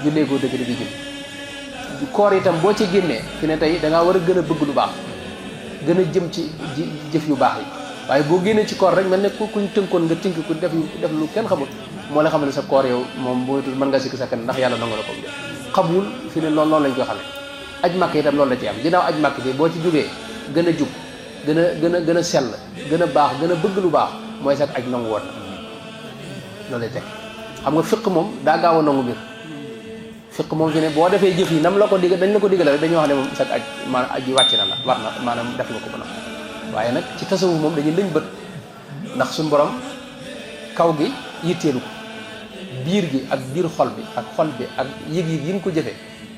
dëgg dëgg julli koor itam boo ci génnee fi ne tey da ngaa war a gën a bëgg lu baax gën a jëm ci jëf yu baax yi waaye boo génnee ci koor rek mel ne kuñ tënkoon nga tënk ko def lu kenn xamul moo la xamal ne sa koor yow moom boo mën nga sikk sakkan ndax yàlla nangu na ko xamul fi ne loolu lañ koy xamee aj màkk itam loolu la ci am ginnaaw aj màkk bi boo ci jógee gën a jub gën a sell gën a baax gën a bëgg lu baax mooy sax aj nangu woon na loolu lay teg xam nga fiq moom daa gaaw a nangu mbir fiq moom fi ne boo defee jëf yi nam la ko digal dañ la ko digale rek dañuy wax ne moom sax aj maanaam aj yi wàcc na la war na maanaam def nga ko ba nag waaye nag ci tasawuf moom dañuy lëñ bët ndax suñu borom kaw gi yitteelu ko biir gi ak biir xol bi ak xol bi ak yëg-yëg yi nga ko jëfee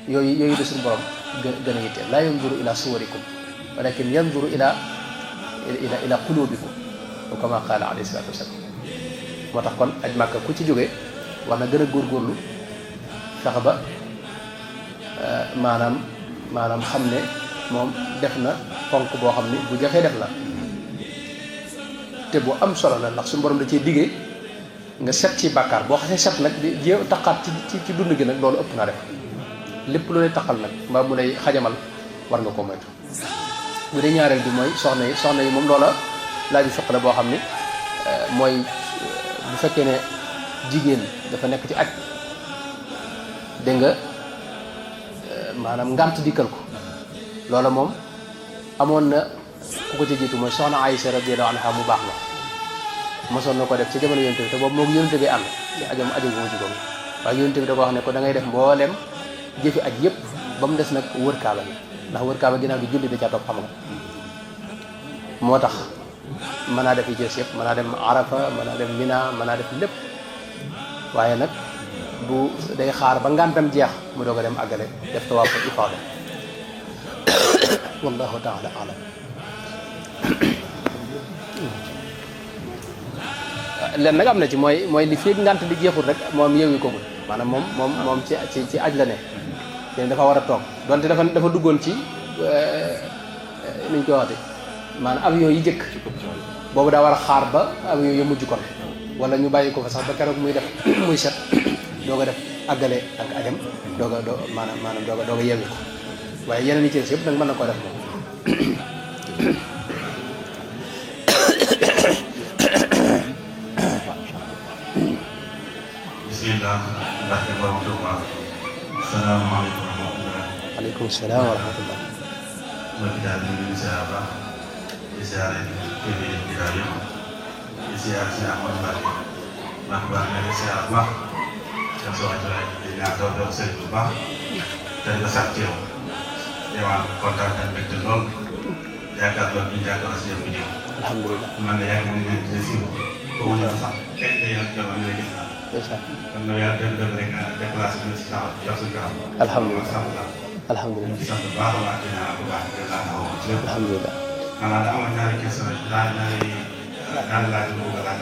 yooyu de suñu borom gën a yitteel laa yanzuru ila suwarikum walakin yanzuru ila qulubikum wa kama qaala alayhi salaatu wasalaam moo tax kon aj màkka ku ci jógee war na gën a góorgóorlu fexe ba maanaam xam ne moom def na ponk boo xam ni bu jafee def la te bu am solo la ndax suñu borom da cee diggee nga set ci bàkkaar boo xasee set nag di jéem taqaat ci dund gi nag loolu ëpp naa def lépp lu lay taqal nag mbaa mu lay xajamal war nga ko moytu bu dee ñaareel bi mooy soxna yi moom loola laaju fiq la boo xam ni mooy bu fekkee ne jigéen dafa nekk ci aj dégg nga maanaam ngànt dikkal ko loola moom amoon na ku ko ci jiitu mooy soxna Aïcha radiyallahu anha mu baax la mosoon na ko def ci jamono yonent bi te boobu moom yonent bi ànd ci ajam bu mujj boobu waaye yonent bi da ko wax ne ko da ngay def mboolem jëfi aj yëpp ba mu des nag wër kaaba gi ndax wër kaaba ginnaaw gi julli da ca topp xam nga moo tax mën naa def yi jës yëpp mën naa dem Arafa mën naa dem Mina mën naa def lépp waaye nag bu day xaar ba ngantam jeex mu doog a dem àggale def tawaaful ifaada wallahu taala alam len nag am na ci mooy li fii ngant di jeexul rek moom yeewi ko maanaam moom ci aj la ne te dafa war a toog donte dafa duggoon ci niñ koy waxati maanaam avion yi jëkk boobu daa war a xaar ba avion yi mujj kon wala ñu bàyyi ko fa sax ba keroog muy def muy set doog a def àggale ak ajam maanaam doog a yeewi ko waaye yeneen yi ci des yëpp nag mën na koo def moom bismillah ndaxte borom Tuuba salaamaaleykum wa rahmatulah. waaleykum salaam wa rahmatullah. mbokk daal di nuyu ziar baax di ziare kër yi di daal yëpp di ziar si Amadou Mbacke baax na di ziar bu baax def sa wàccuwaay di ñaan doon sëriñ bu baax te nga sax ci yow yow kontaan nañ mbégte lool yaakaar lool ñu jàkkaarloo si yow bu ñëw. alhamdulilah man de yaakaar nañ ne dina siiw ko mu ñëw sax kañ la yow jamono lay gis naa. kon nag yàlla dem rek nga déplacé bi si taxaw jox suñu kanam. alhamdulilah alhamdulilah ñu sant bu baax a baax di ñaan bu baax di la taxaw ci lépp. alhamdulilah maanaam da amoon ñaari question ñaari laaj yu bëgg a laaj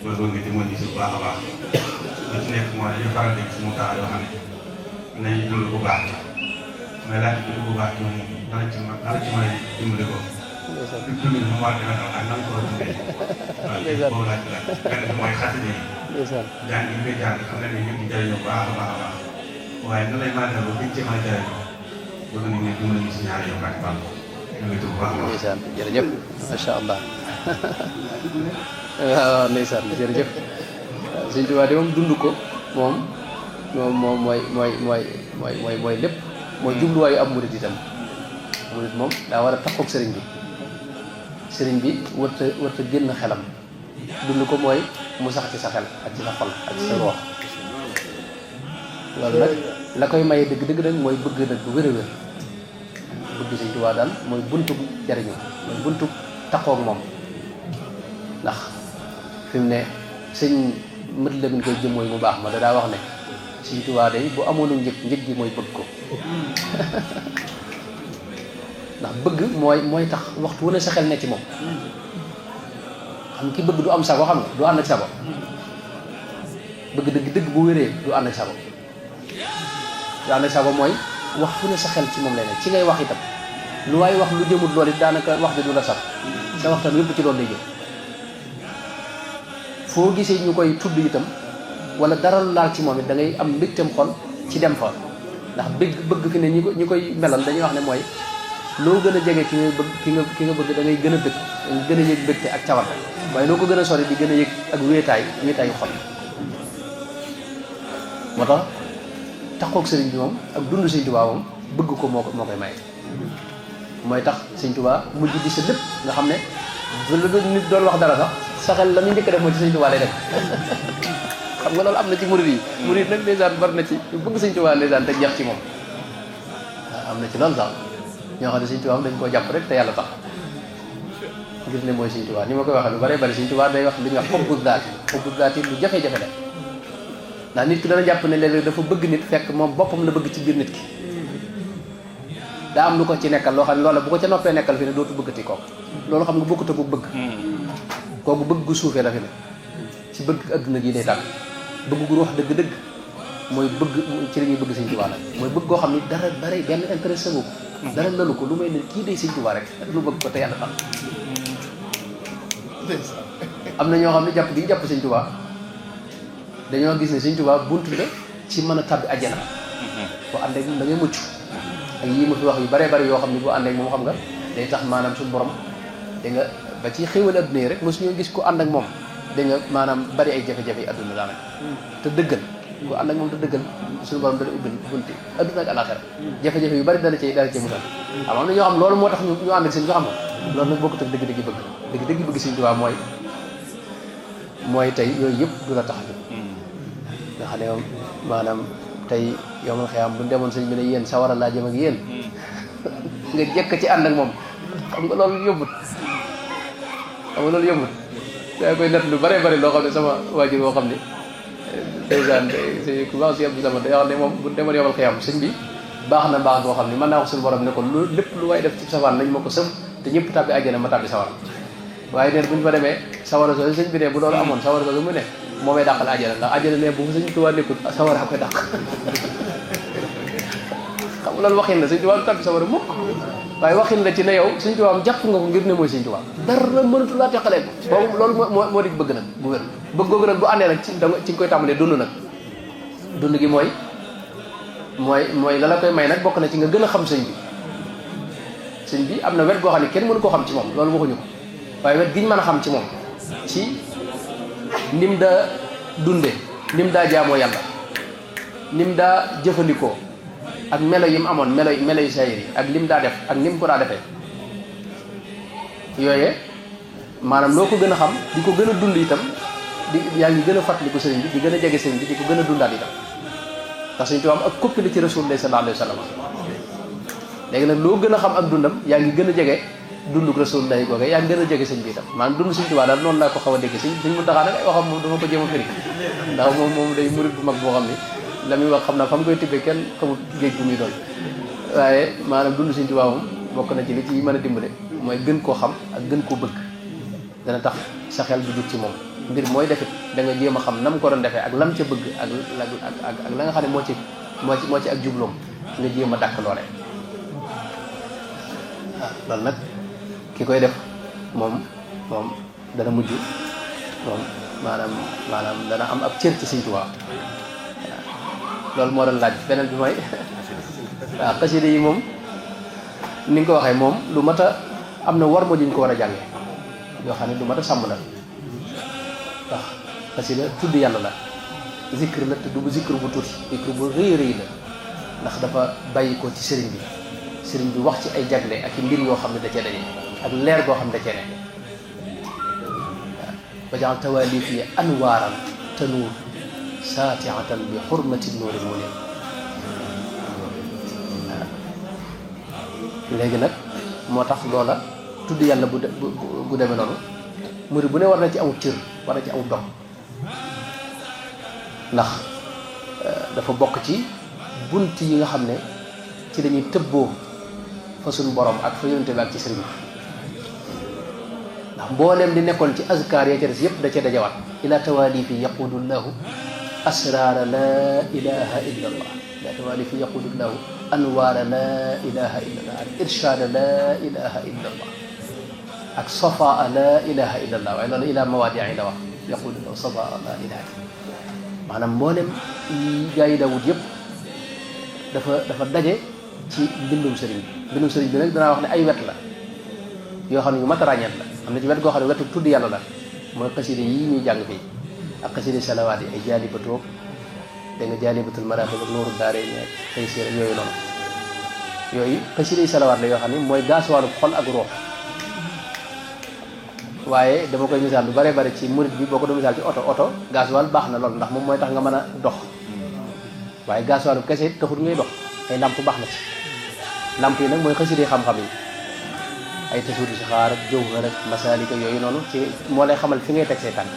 loolu bëgg nga dimbali ñu si bu baax a baax lu ci nekk mooy dañuy faral di gis mu tax yoo xam ne nañu dund bu baax mais laaj bi dund bu baax moom dana ci mën a dimbali ko. dund bi mu war a demee ak nan ko war a dundee. waaw boobu laaj bi la benn bi mooy xasida yi. jàng yi ngay jàng xam nañ ne ñu ngi jëriñoo bu baax a baax a baax waaye nan lay mën a def ba biñ ci mën a jëriñoo bëgg nañ ne dimbali ñu si ñaari yow baax baax ñu ngi tudd bu baax a baax. ndeysaan jërëjëf macha allah waaw ndeysaan jërëjëf Sëñ Tuubaa de moom dund ko moom mooy lépp mooy jubluwaayu ab murit itam murit moom daa war a takkoog sëriñ bi warta génn xelam dund ko mooy mu sax ci sa xel ak ci sa xol ak ci sa roox loolu nag la koy maye dëgg-dëgg nag mooy bëgg nag bu wér a wér bëgg Sëñ Tuubaa daal mooy buntu jariñu mooy buntu takkoog moom ndax fi mu ne sëñ mët la min koy jëm mooy mu baax ma daa wax ne Sëñ Tuubaa day bu amoonu njëg gi mooy bëgg ko ndax bëgg mooy tax waxtu wu ne sa xel ne ci moom xam ki bëgg du am sago xam nga du ànd ak sago bëgg dëgg bu wéree du ànd ak sago du ànd ak sago mooy waxtu ne sa xel ci moom lay ne ci ngay wax itam lu waaye wax lu jëmut loolu it daanaka wax ji du la sax sa waxtaan yëpp ci loolu lay jëm foo gisee ñu koy tudd itam wala dara lu laal ci moom it da ngay am mbégteem xol ci dem fa ndax bëgg fi ne ñi koy melal dañuy wax ne mooy loo gën a jege ki nga bëgg da ngay gën a bëgg da ngay gën a yëg bëgte ak cawarte waaye loo ko gën a sori di gën a yëg ak wéetaayu xol moo tax taxoog sëriñ bi moom ak dund sëriñ Tuubaa moom bëgg ko moo koy maye mooy tax sëriñ Tuubaa mujj di sa lépp nga xam ne lu nit doon wax dara sax sa xel la muy njëkk a def mooy ci sëriñ Tuubaa lay def xam nga loolu am na ci murid yi murid nag ndeysaan bari na ci bëgg sëriñ Tuubaa ndeysaan te jeex ci moom am na ci loolu sax ñoo xam ne sëriñ Tuubaa dañ koo jàpp rek te yàlla tax ngir ne mooy sëriñ Tuubaa ni ma koy waxee lu bari bari sëriñ Tuubaa day wax li ñuy wax xobbu daati lu jafe-jafe la ndax nit ki dana jàpp ne léeg-léeg dafa bëgg nit fekk moom boppam la bëgg ci biir nit ki daa am lu ko ci nekkal loo xam ne loola bu ko ca noppee nekkal fi ne dootu bëggati kooku loolu xam nga bokkut ak bëgg kooku bëgg gu suufee la fi ne ci bëgg adduna gi day tàgg bëgg gu wax dëgg-dëgg mooy bëgg ci la ñuy bëgg sëñ Tuubaa nag mooy bëgg koo xam ne dara bare benn intéressé wu ko dara lalu ko lu may ne kii day sëñ Tuubaa rek lu bëgg ko te yàlla tax am na ñoo xam ne jàpp gi ñu jàpp sëñ Tuubaa dañoo gis ne sëñ Tuubaa bunt la ci mën a tàbbi àjjana boo ànd ak moom da ngay mucc ak yii ma fi wax yu bare bari yoo xam ne boo ànd ak moom xam nga day tax maanaam suñu borom da nga ba ci xéwal adduna yi rek mosuñoo gis ku ànd ak moom da nga maanaam bari ay jafe-jafe yi adduna daanaka te dëggal ku ànd ak moom te dëggal suñu borom dana ubbi bunti adduna ak alaxira jafe-jafe yu bari dana cee musal am na ñoo xam loolu moo tax ñu ànd ak sëñ nga xam nga loolu nag bokkut ak dëgg-dëgg bëgg dëgg-dëgg bëgg sëñ Tuubaa mooy tey yooyu yëpp du la tax nga xam ne maanaam tey yow man xëyam bu demoon sëñ bi ne yéen sawara laa jëm ak yéen nga jekk ci ànd ak moom xam nga loolu yombut daa koy net lu bare bari loo xam ne sama waajur boo xam ne ndeysaan si ku baax si Abdou Samad day wax ne moom bu demoon yomal xëyam sëñ bi baax na baax boo xam ne mën naa wax suñu borom ne ko lu lépp lu waay def ci safaan nañ ma ko sëf te ñëpp tàbbi àjjana ma tàbbi sawara waaye neen bu ñu fa demee sawara soosu sëñ bi ne bu loolu amoon sawara soosu mu ne moo may dàqal àjjana ndax àjjana ne bu fa sëñ Tuubaa nekkul sawara koy dàq xam nga loolu waxin la sëñ Tuubaa du tàbbi sawara mukk waaye waxin la ci ne yow sëñ Tuubaa am jàpp nga ko ngir ne mooy sëñ Tuubaa dara mënatu laa teqalee ko boobu loolu moo di bëgg nag bu wér bëgg googu nag bu àndee nag ci nga koy tàmbalee dund nag dund gi mooy la la koy may nag bokk na ci nga gën a xam sëñ bi am na wet goo xam ne kenn mënu koo xam ci moom loolu waxuñu ko waaye wet giñ mën a xam ci moom ci nim daa dunde nim daa jaamoo yàlla nim daa jëfandikoo ak melo yi mu amoon melo yu sayir yi ak lim daa def ak nim ko daa defee yooyee maanaam loo ko gën a xam di ko gën a dund itam yaa ngi gën a fàttaliku sëriñ bi di gën a jege sëriñ bi di ko gën a dundaat itam ndax Sëriñ Tuubaa ak coppi la ci Rasulullah sallallahu alayhi wa sallam léegi nag loo gën a xam ak dundam yaa ngi gën a jege dunduk Rasulullah googe yaa ngi gën a jege sëñ bi itam maanaam dund Sëriñ Tuubaa daal noonu laa ko xaw a dégg sëñ Muntaxaa nag ay waxam moom dama ko jéem a firi ndax moom day murid bu mag boo xam ni la muy wax xam naa fa mu koy tibbee kenn xamul géej bu muy doon waaye maanaam dund Sëriñ Tuubaa moom bokk na ci li ci mën a dimbale mooy gën koo xam ak gën koo bëgg dana tax sa xel du jug ci moom mbir mooy defit da nga jéem a xam nam ko doon defee ak lam ca bëgg ak la nga xam ne moo ci ak jubloom nga jéem a dàkk loole waaw loolu nag ki koy def moom dana mujj moom maanaam dana am ab cër ci Sëriñ Tuubaa loolu moo doon laaj beneen bi mooy waaw xasida yi moom ni nga ko waxee moom lu mat a am na war ma juñ ko war a jànge yoo xam ne lu mat a sàmm la ndax xasida tudd yàlla la zikr la te du bu zikr bu tuuti zikr bu rëy rëy la ndax dafa bàyyi ko ci sëriñ bi wax ci ay jagle ak i mbir yoo xam ne da cee daje ak leer goo xam ne da cee ne waaw wajaal tawalifi anwaaran tanuur saatiatan bi xurmati nuuri munir waaw léegi nag moo tax loola tudd yàlla bu demee noonu murid bu ne war na ci amul cër war na ci amul dog ndax dafa bokk ci bunt yi nga xam ne ci dañuy tëbboo fa suñu borom ak fa yonente bi ak ci sëriñ bi ndax mbooleem di nekkoon ci azkar ya ca des yëpp da ca dajawaat ila tawalifi yaqudu llahu asrara la ilaha illa allah ila tawalifi yaqudu llahu anwaara la ilaha illa allah ak irshada la ilaha illa allah ak safaa la ilaha illa allah waaye loolu ila mawaadii la wax yaqudu llahu safaa la ilaha maanaam mboolem gaa yi Daawud yëpp dafa daje ci mbindum sëriñ bi nag danaa wax ne ay wet la yoo xam ne yu mat a ràññeet la am na ci wet goo xam ne wetu tudd yàlla la mooy xasida yi ñuy jàng fii ak xasida salawaat yi ay jaalibatoog da nga jaalibatul maraaxib ak nooru daare ñeeg xëy séer yooyu noonu yooyu xasida yi salawaat la yoo xam ne mooy gaasuwaalu xol ak ruux waaye dama koy misaal lu bare bare ci murit bi boo ko doon misaal ci oto gaasuwaal baax na lool ndax moom mooy tax nga mën a dox waaye gaasuwaalu kese it taxul ngay dox ay lamp baax na ci lamp yi nag mooy xasida yi xam-xam yi ay tasuudi si xaar ak jëw rek masaalika yooyu noonu ci moo lay xamal fi ngay teg say tànk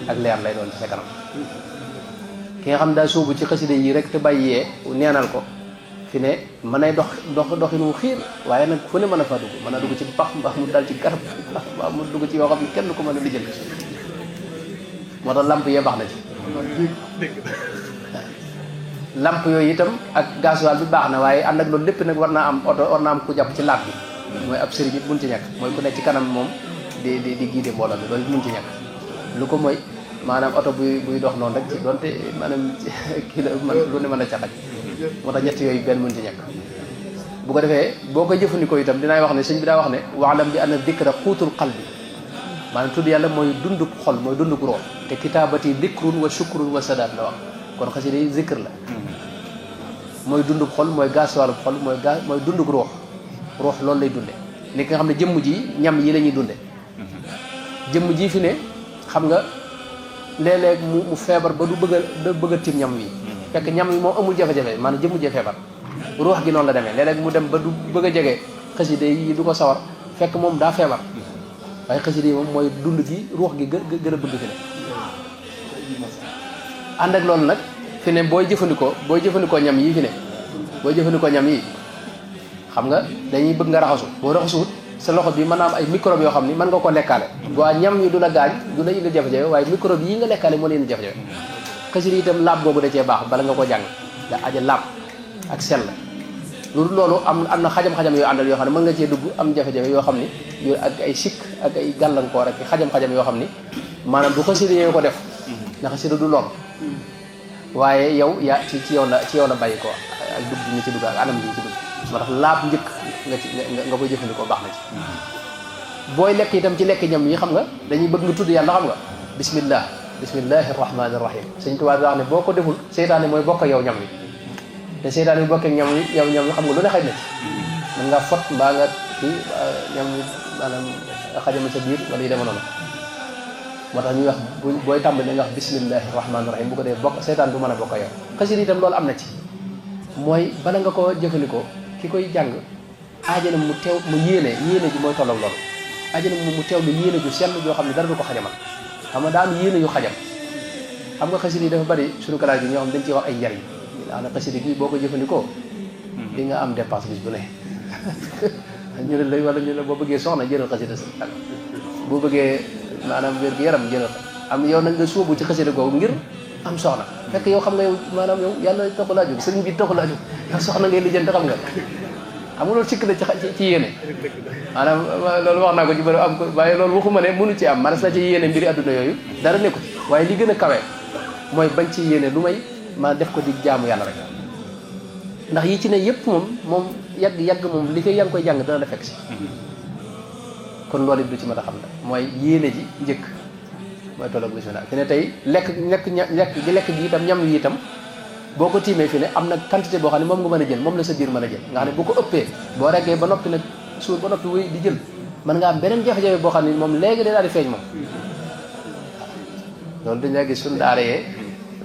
ak leer lay doon ci sa kanam ki nga xam daa sóobu ci xasida yi rek te bàyyee neenal ko fi ne mën nay doxin wu xiir waaye nag fu ne mën a fa dugg mën a dugg ci pax mbaa mu dal ci garab mbaa mu dugg ci yoo xam ne kenn du ko mën a lijjal moo tax lamp yee baax na ci lamp yooyu itam ak gasoil bi baax na waaye ànd ak loolu lépp nag war naa am oto war naa am ku jàpp ci laab bi mooy ab sëriñ it mun ci ñàkk mooy ku nekk ci kanam moom di giide mbooloo mi loolu mun ci ñàkk lu ko mooy maanaam oto buy dox noonu rek ci donte maanaam kii la man lu ne mën a caxaj moo tax ñett yooyu benn mun ci ñàkk bu ko defee boo koy jëfandikoo itam dinaay wax ne sëñ bi daa wax ne waalam bi anna dikra xuutul qalbi maanaam tudd yàlla mooy dunduk xol mooy dunduk ruux te kitaabati dikrun wa shukrun wa sadaat la wax kon xasida yi zikr la mooy dunduk xol mooy gaasuwaalub xol mooy dunduk ruux loolu lay dunde ni nga xam ne jëmm ji ñam yi la ñuy dunde jëmm ji fi ne xam nga léeg-léeg mu feebar ba du bëgg a tim ñam wi fekk ñam yi moom amul jafe-jafe maanaam jëmm jee feebar ruux gi noonu la demee léeg-léeg mu dem ba du bëgg a jege xasida yi du ko sawar fekk moom daa feebar waaye xasida yi moom mooy dund gi ruux gi gën a bëgg fi ne ànd ak loolu nag fi ne booy jëfandikoo ñam yi fi ne booy jëfandikoo ñam yi xam nga dañuy bëgg nga raxasu boo raxasuwut sa loxo bi mën naa am ay microbe yoo xam ni mën nga ko lekkaale waa ñam yi du la gaañ du la indi jafe-jafe waaye microbe yi nga lekkaale moo la indi jafe-jafe xasida yi itam laab boobu da cee baax bala nga ko jàng da aja laab ak sell loolu am na xajam-xajam yoo àndal yoo xam ne mën nga cee dugg am jafe-jafe yoo xam ni yu ak ay sikk ak ay gàllankoor ak xajam-xajam yoo xam ni maanaam du xasida yoo ko def ndax xasida du lool waaye yow yaa ci yow la bàyyi ko ak dugg ñi ci dugg ak anam gi ci dugg moo tax laab njëkk nga koy jëfandikoo baax na ci booy lekk itam ci lekk ñam yi xam nga dañuy bëgg nga tudd yàlla xam nga bismillahi rahmani rahim sëñ Tuubaa bi wax ne boo ko deful seytaane mooy bokk yow ñam wi te seytaane bi bokkee ñam wi yow ñam wi xam nga lu ne xaj na ci mën ngaa fot mbaa nga kii ñam wi maanaam xajamal sa biir wala yu dema noonu moo tax ñuy wax booy tàmbali da nga wax bismillahi rahmani rahim bu ko dee bokk seytaan du mën a bokk yow xasida itam loolu am na ci mooy bala nga ko jëfandikoo ki koy jàng aajana mu teew mu yéene ji mooy tolloog loolu aajana mu teew lu yéene ju sell joo xam ne dara du ko xajamal xam nga daa am yéene yu xajam xam nga xasida yi dafa bari suñu kalaas bi ñoo xam dañ ciy wax ay njariñ daa na xasida gi boo ko jëfandikoo di nga am dépense bis bu ne ñu ne lay wala ñu ne boo bëggee soxna jëlal xasida sa boo bëggee maanaam wér gu yaram jëlal am yow nag nga sóobu ci xasida googu ngir am soxna fekk yow xam nga yow maanaam yow yàlla taxu laa jóg sëriñ bi taxu laa jóg yow soxna ngay lijjanti xam nga loolu sikk na ci yéene maanaam loolu wax naa ko ci bëri am ko waaye loolu waxuma ne mënu ci am manas na ci yéene mbiri àdduna yooyu dara nekku ci waaye li gën a kawe mooy bañ ci yéene lu may ma def ko di jaamu yàlla rek ndax yi ci ne yëpp moom yàgg moom li koy yaa ngi koy jàng dana la fekk si kon loolu it du ci mën a xam ne mooy yéene ji njëkk mooy tolloog bismillah fi ne tey lekk gi itam ñam yi itam boo ko tiimee fi ne am na quantité boo xam ne moom nga mën a jël moom la sa biir mën a jël nga xam ne bu ko ëppee boo reggee ba noppi nag suur ba noppi wéy di jël mën nga am beneen jafe-jafe boo xam ne moom léegi day daal di feeñ moom loolu dañ la gis suñu daara yee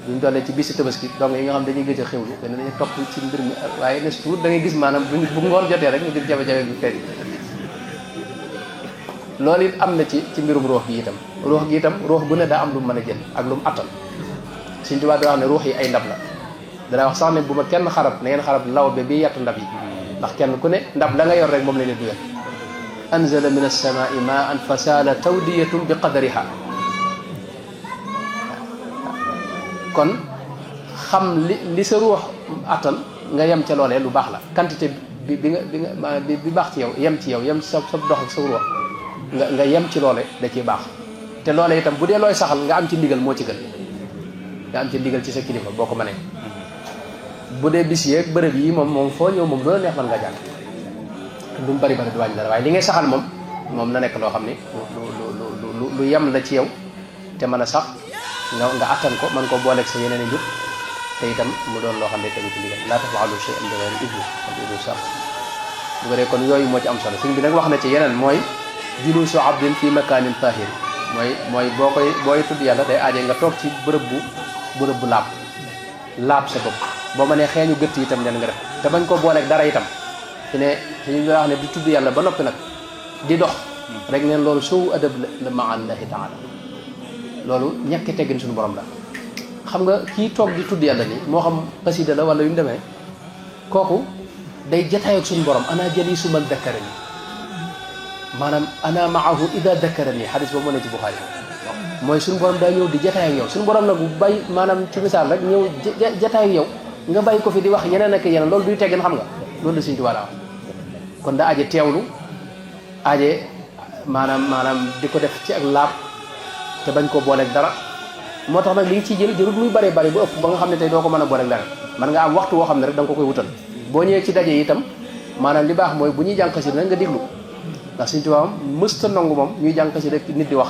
duñ tollee ci bisi tabaski donc yi nga xam dañuy gëj a xewlu te dañuy topp ci mbir mi waaye nes tuut da ngay gis maanaam bu ngoon jotee rek nga gis jafe-jafe bi feeñ loolu it am na ci mbirum ruux gi itam ruux bu ne daa am lu mu mën a jël ak lu mu attan Sëñ Tuubaa da wax ne ruux yi ay ndab la dana wax sax ne bu ma kenn xarab na ngeen xarab lawbe bi yett ndab yi ndax kenn ku ne ndab la nga yor rek moom la leen duyal anzala min as-samaa'i maa'an fasaala tawdiyatun bi qadariha kon xam li sa ruux attan nga yem ca loolee lu baax la quantité bi baax ci yow yem ci yow yem sa dox ak sa ruux nga yem ci loole da ciy baax te loole itam bu dee looy saxal nga am ci ndigal moo ci gën nga am ci ndigal ci sa kilifa boo ko mënee bu dee bis yeeg bërëb yi moom foo ñëw moom loolu neex mën nga jàng lu mu bari du wàññi dara waaye li ngay saxal moom na nekk loo xam ni lu yem la ci yow te mën a sax nga attan ko mën ko booleeg sa yeneen i njub te itam mu doon loo xam ne tegu ci ndigal laa tafaalu shay'an bi ghayri idni al idnu sax bu ko dee kon yooyu moo ci am solo sëñ bi nag wax na ci yeneen mooy julusu abdin fi makanin tahir mooy booy tudd yàlla day aaje nga toog ci bërëb bu laab sa bopp boo ma nee xeeñu gëtt itam nen nga def te bañ ko booleeg dara itam fi ne suñu wax ne di tudd yàlla ba noppi nag di dox rek neen loolu suu adab la ma allahi taala loolu ñàkki teggin suñu borom la xam nga kii toog di tudd yàlla ni moo xam xasida la wala yu mu demee kooku day jataay ak suñu borom ana jalisu man dakkarani maanaam ana maahu ida dakkarani xadis boobu moo ne ci Buxaari mooy suñu borom daa ñëw di jataay ak yow suñu borom nag bu bàyyi maanaam ci misaal rek ñëw jataay ak yow nga bàyyi ko fi di wax yeneen ak yeneen loolu duy teggin xam nga loolu la Sëñ Tuubaa la wax kon daa aje teewlu aje maanaam di ko def ci ak laab te bañ koo booleeg dara moo tax nag li nga ciy jël jërut muy bëree bëri bu ëpp ba nga xam ne tey doo ko mën a booleeg dara man nga am waxtu woo xam ne rek da nga ko koy wutal boo ñëwee ci daje itam maanaam li baax mooy bu ñuy jàng xasida nag nga déglu ndax Sëñ Tuubaa mësta nangu moom ñuy jàng xasida rek nit di wax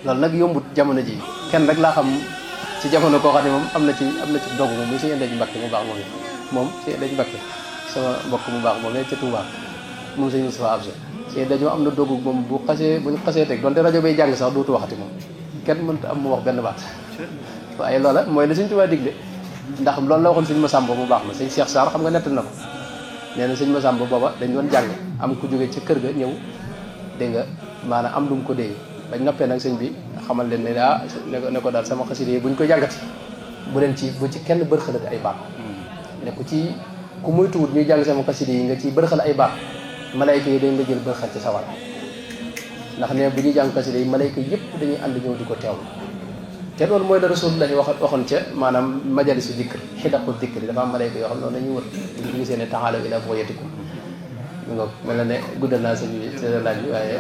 loolu nag yombut jamono ji kenn rek laa xam ci jamono koo xam ne moom am na ci dogu moom muy Sëñ Ndeye Mbacke mu baax moom Sëñ Ndeye Mbacke sama mbokk mu baax moom ca Touba moom Sëñ Moustapha Absa Sëñ Ndeye am na dogu moom buñ xasee teg donte rajo bay jàng sax dootu waxati moom kenn mënta am mu wax benn baat waaye loola mooy la Sëñ Tuubaa digle ndax loolu la waxoon Sëñ Massamba mu baax ma Sëñ Cheikh Sarr xam nga nettal na ko nee na Sëñ Massamba booba dañ doon jàng am ku jóge ca kër ga ñëw dégg nga maanaam am lu mu ko dégg bañ noppee nag sëñ bi xamal leen ne ne ko daal sama xasida yi buñ ko jàngati bu ci kenn bërxalati ay baat ne ko ci ku muy tuut ñuy jàng sama xasida yi nga ci bërxal ay baat malayka yi dañ la jël bërxal ci sawar ndax ne bu ñuy jàng xasida yi malayka yëpp dañuy ànd ñëw di ko teewlu te loolu mooy la rasulullahi waxoon ca maanaam majalisu dikr xidaqu dikr dafa am malayka yoo xam noonu dañuy wër ñu gisee ne taxaalaw ila bughayatikum nga mel na ne guddal naa sëñ bi ci laaj bi waaye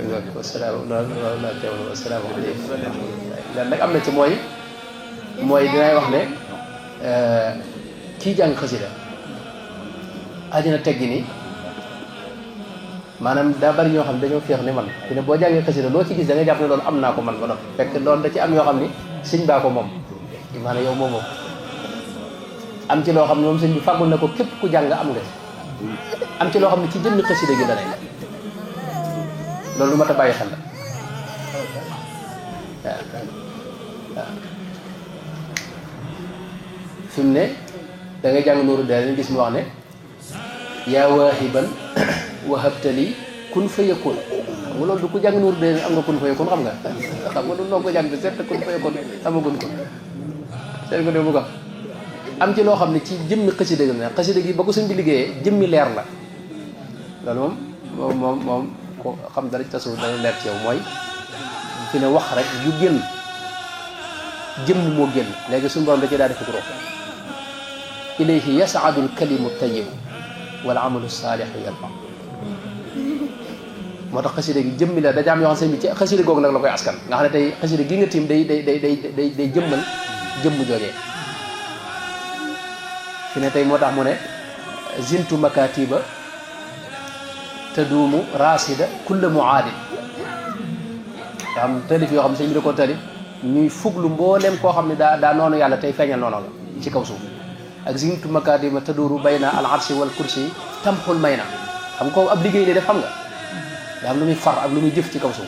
nga wasalaam loolu laa teewlu wasalaamaaleykum lan nag am na ci mooy dinay wax ne kii jàng xasida àddina teggi ni maanaam daa bari ñoo xam ne dañoo féex ni man fi ne boo jàngee xasida loo ci gis da ngay jàpp ne loolu am naa ko man ba noppi fekk loolu da ci am yoo xam ni sëñ baa ko moom maanaam yow moomoo am ci loo xam ne moom sëñ bi fàggul na ko képp ku jàng am nga am ci loo xam ne ci jëmmi xasida gi la nekk loolu lu mat a bàyyi xel la waaw fi mu ne da ngay jàng Nuuru Daarayni gis mu wax ne yaa waahiban wahabtali kun fa yakun xam nga loolu du ko jàng Nuuru Daarayni am nga kun fa yakun xam nga loolu noo ko jàng te seet kun fa yakun amagun ko seet ko de mu ko am ci loo xam ne ci jëmmi xasida gi la xasida gi ba ko sëñ bi liggéeyee jëmmi leer la loolu moom ko xam dara ci tasawuf dana leer ci yow mooy fi ne wax rek yu génn jëmm moo génn léegi suñu borom da ci daa def ko ilayhi yasaadu alkalimu tayibu wal amalu saalihu yarfa moo tax xasida gi jëmmi la daja am yoo xam sëñ bi ci xasida googu nag la koy askan nga xam ne tey xasida gi nga tiim day jëmmal jëmm joojee fi ne tey moo tax mu ne zintu makatiba taduumu rasida kulla muaadin nga xam talif yoo xam ne sëñ bi da ko talif ñuy fuglu mbooleem koo xam ne daa noonu yàlla tey feeñal noonu la ci kaw suuf ak zintu makatiba taduuru bayna al arshi wal kursi tamxul may na xam nga ko ab liggéey lay def xam nga daa am lu muy far ak lu muy jëf ci kaw suuf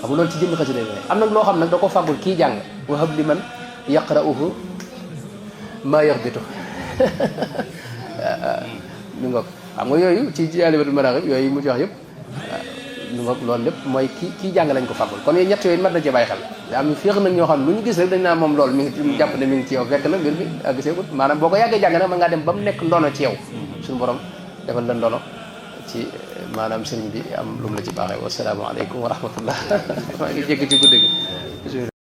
xam nga loolu ci jëmmi xasida yi am nag loo xam nag da ko fàggul kii jàng wahab li man yaqra'uhu maa yaxbitu ñu ngoog xam nga yooyu ci Jaalibatul Maraaxib yooyu mu ci wax yëpp ñu ngoog loolu lépp mooy kii jàng lañ ko fàggul kon yooyu ñett yooyu mat na ci bàyyi xel daa am féex nag ñoo xam ne lu ñu gis rek dañ naa moom loolu mi ngi jàpp ne mi ngi ci yow fekk na mbir mi ak seegut maanaam boo ko yàggee jàng nag mën ngaa dem ba mu nekk ndono ci yow suñu borom defal la ndono ci maanaam sëriñ bi am lu mu la ci baaxee wasalaamaaleykum wa rahmatullah maa ngi jégg ci guddi gi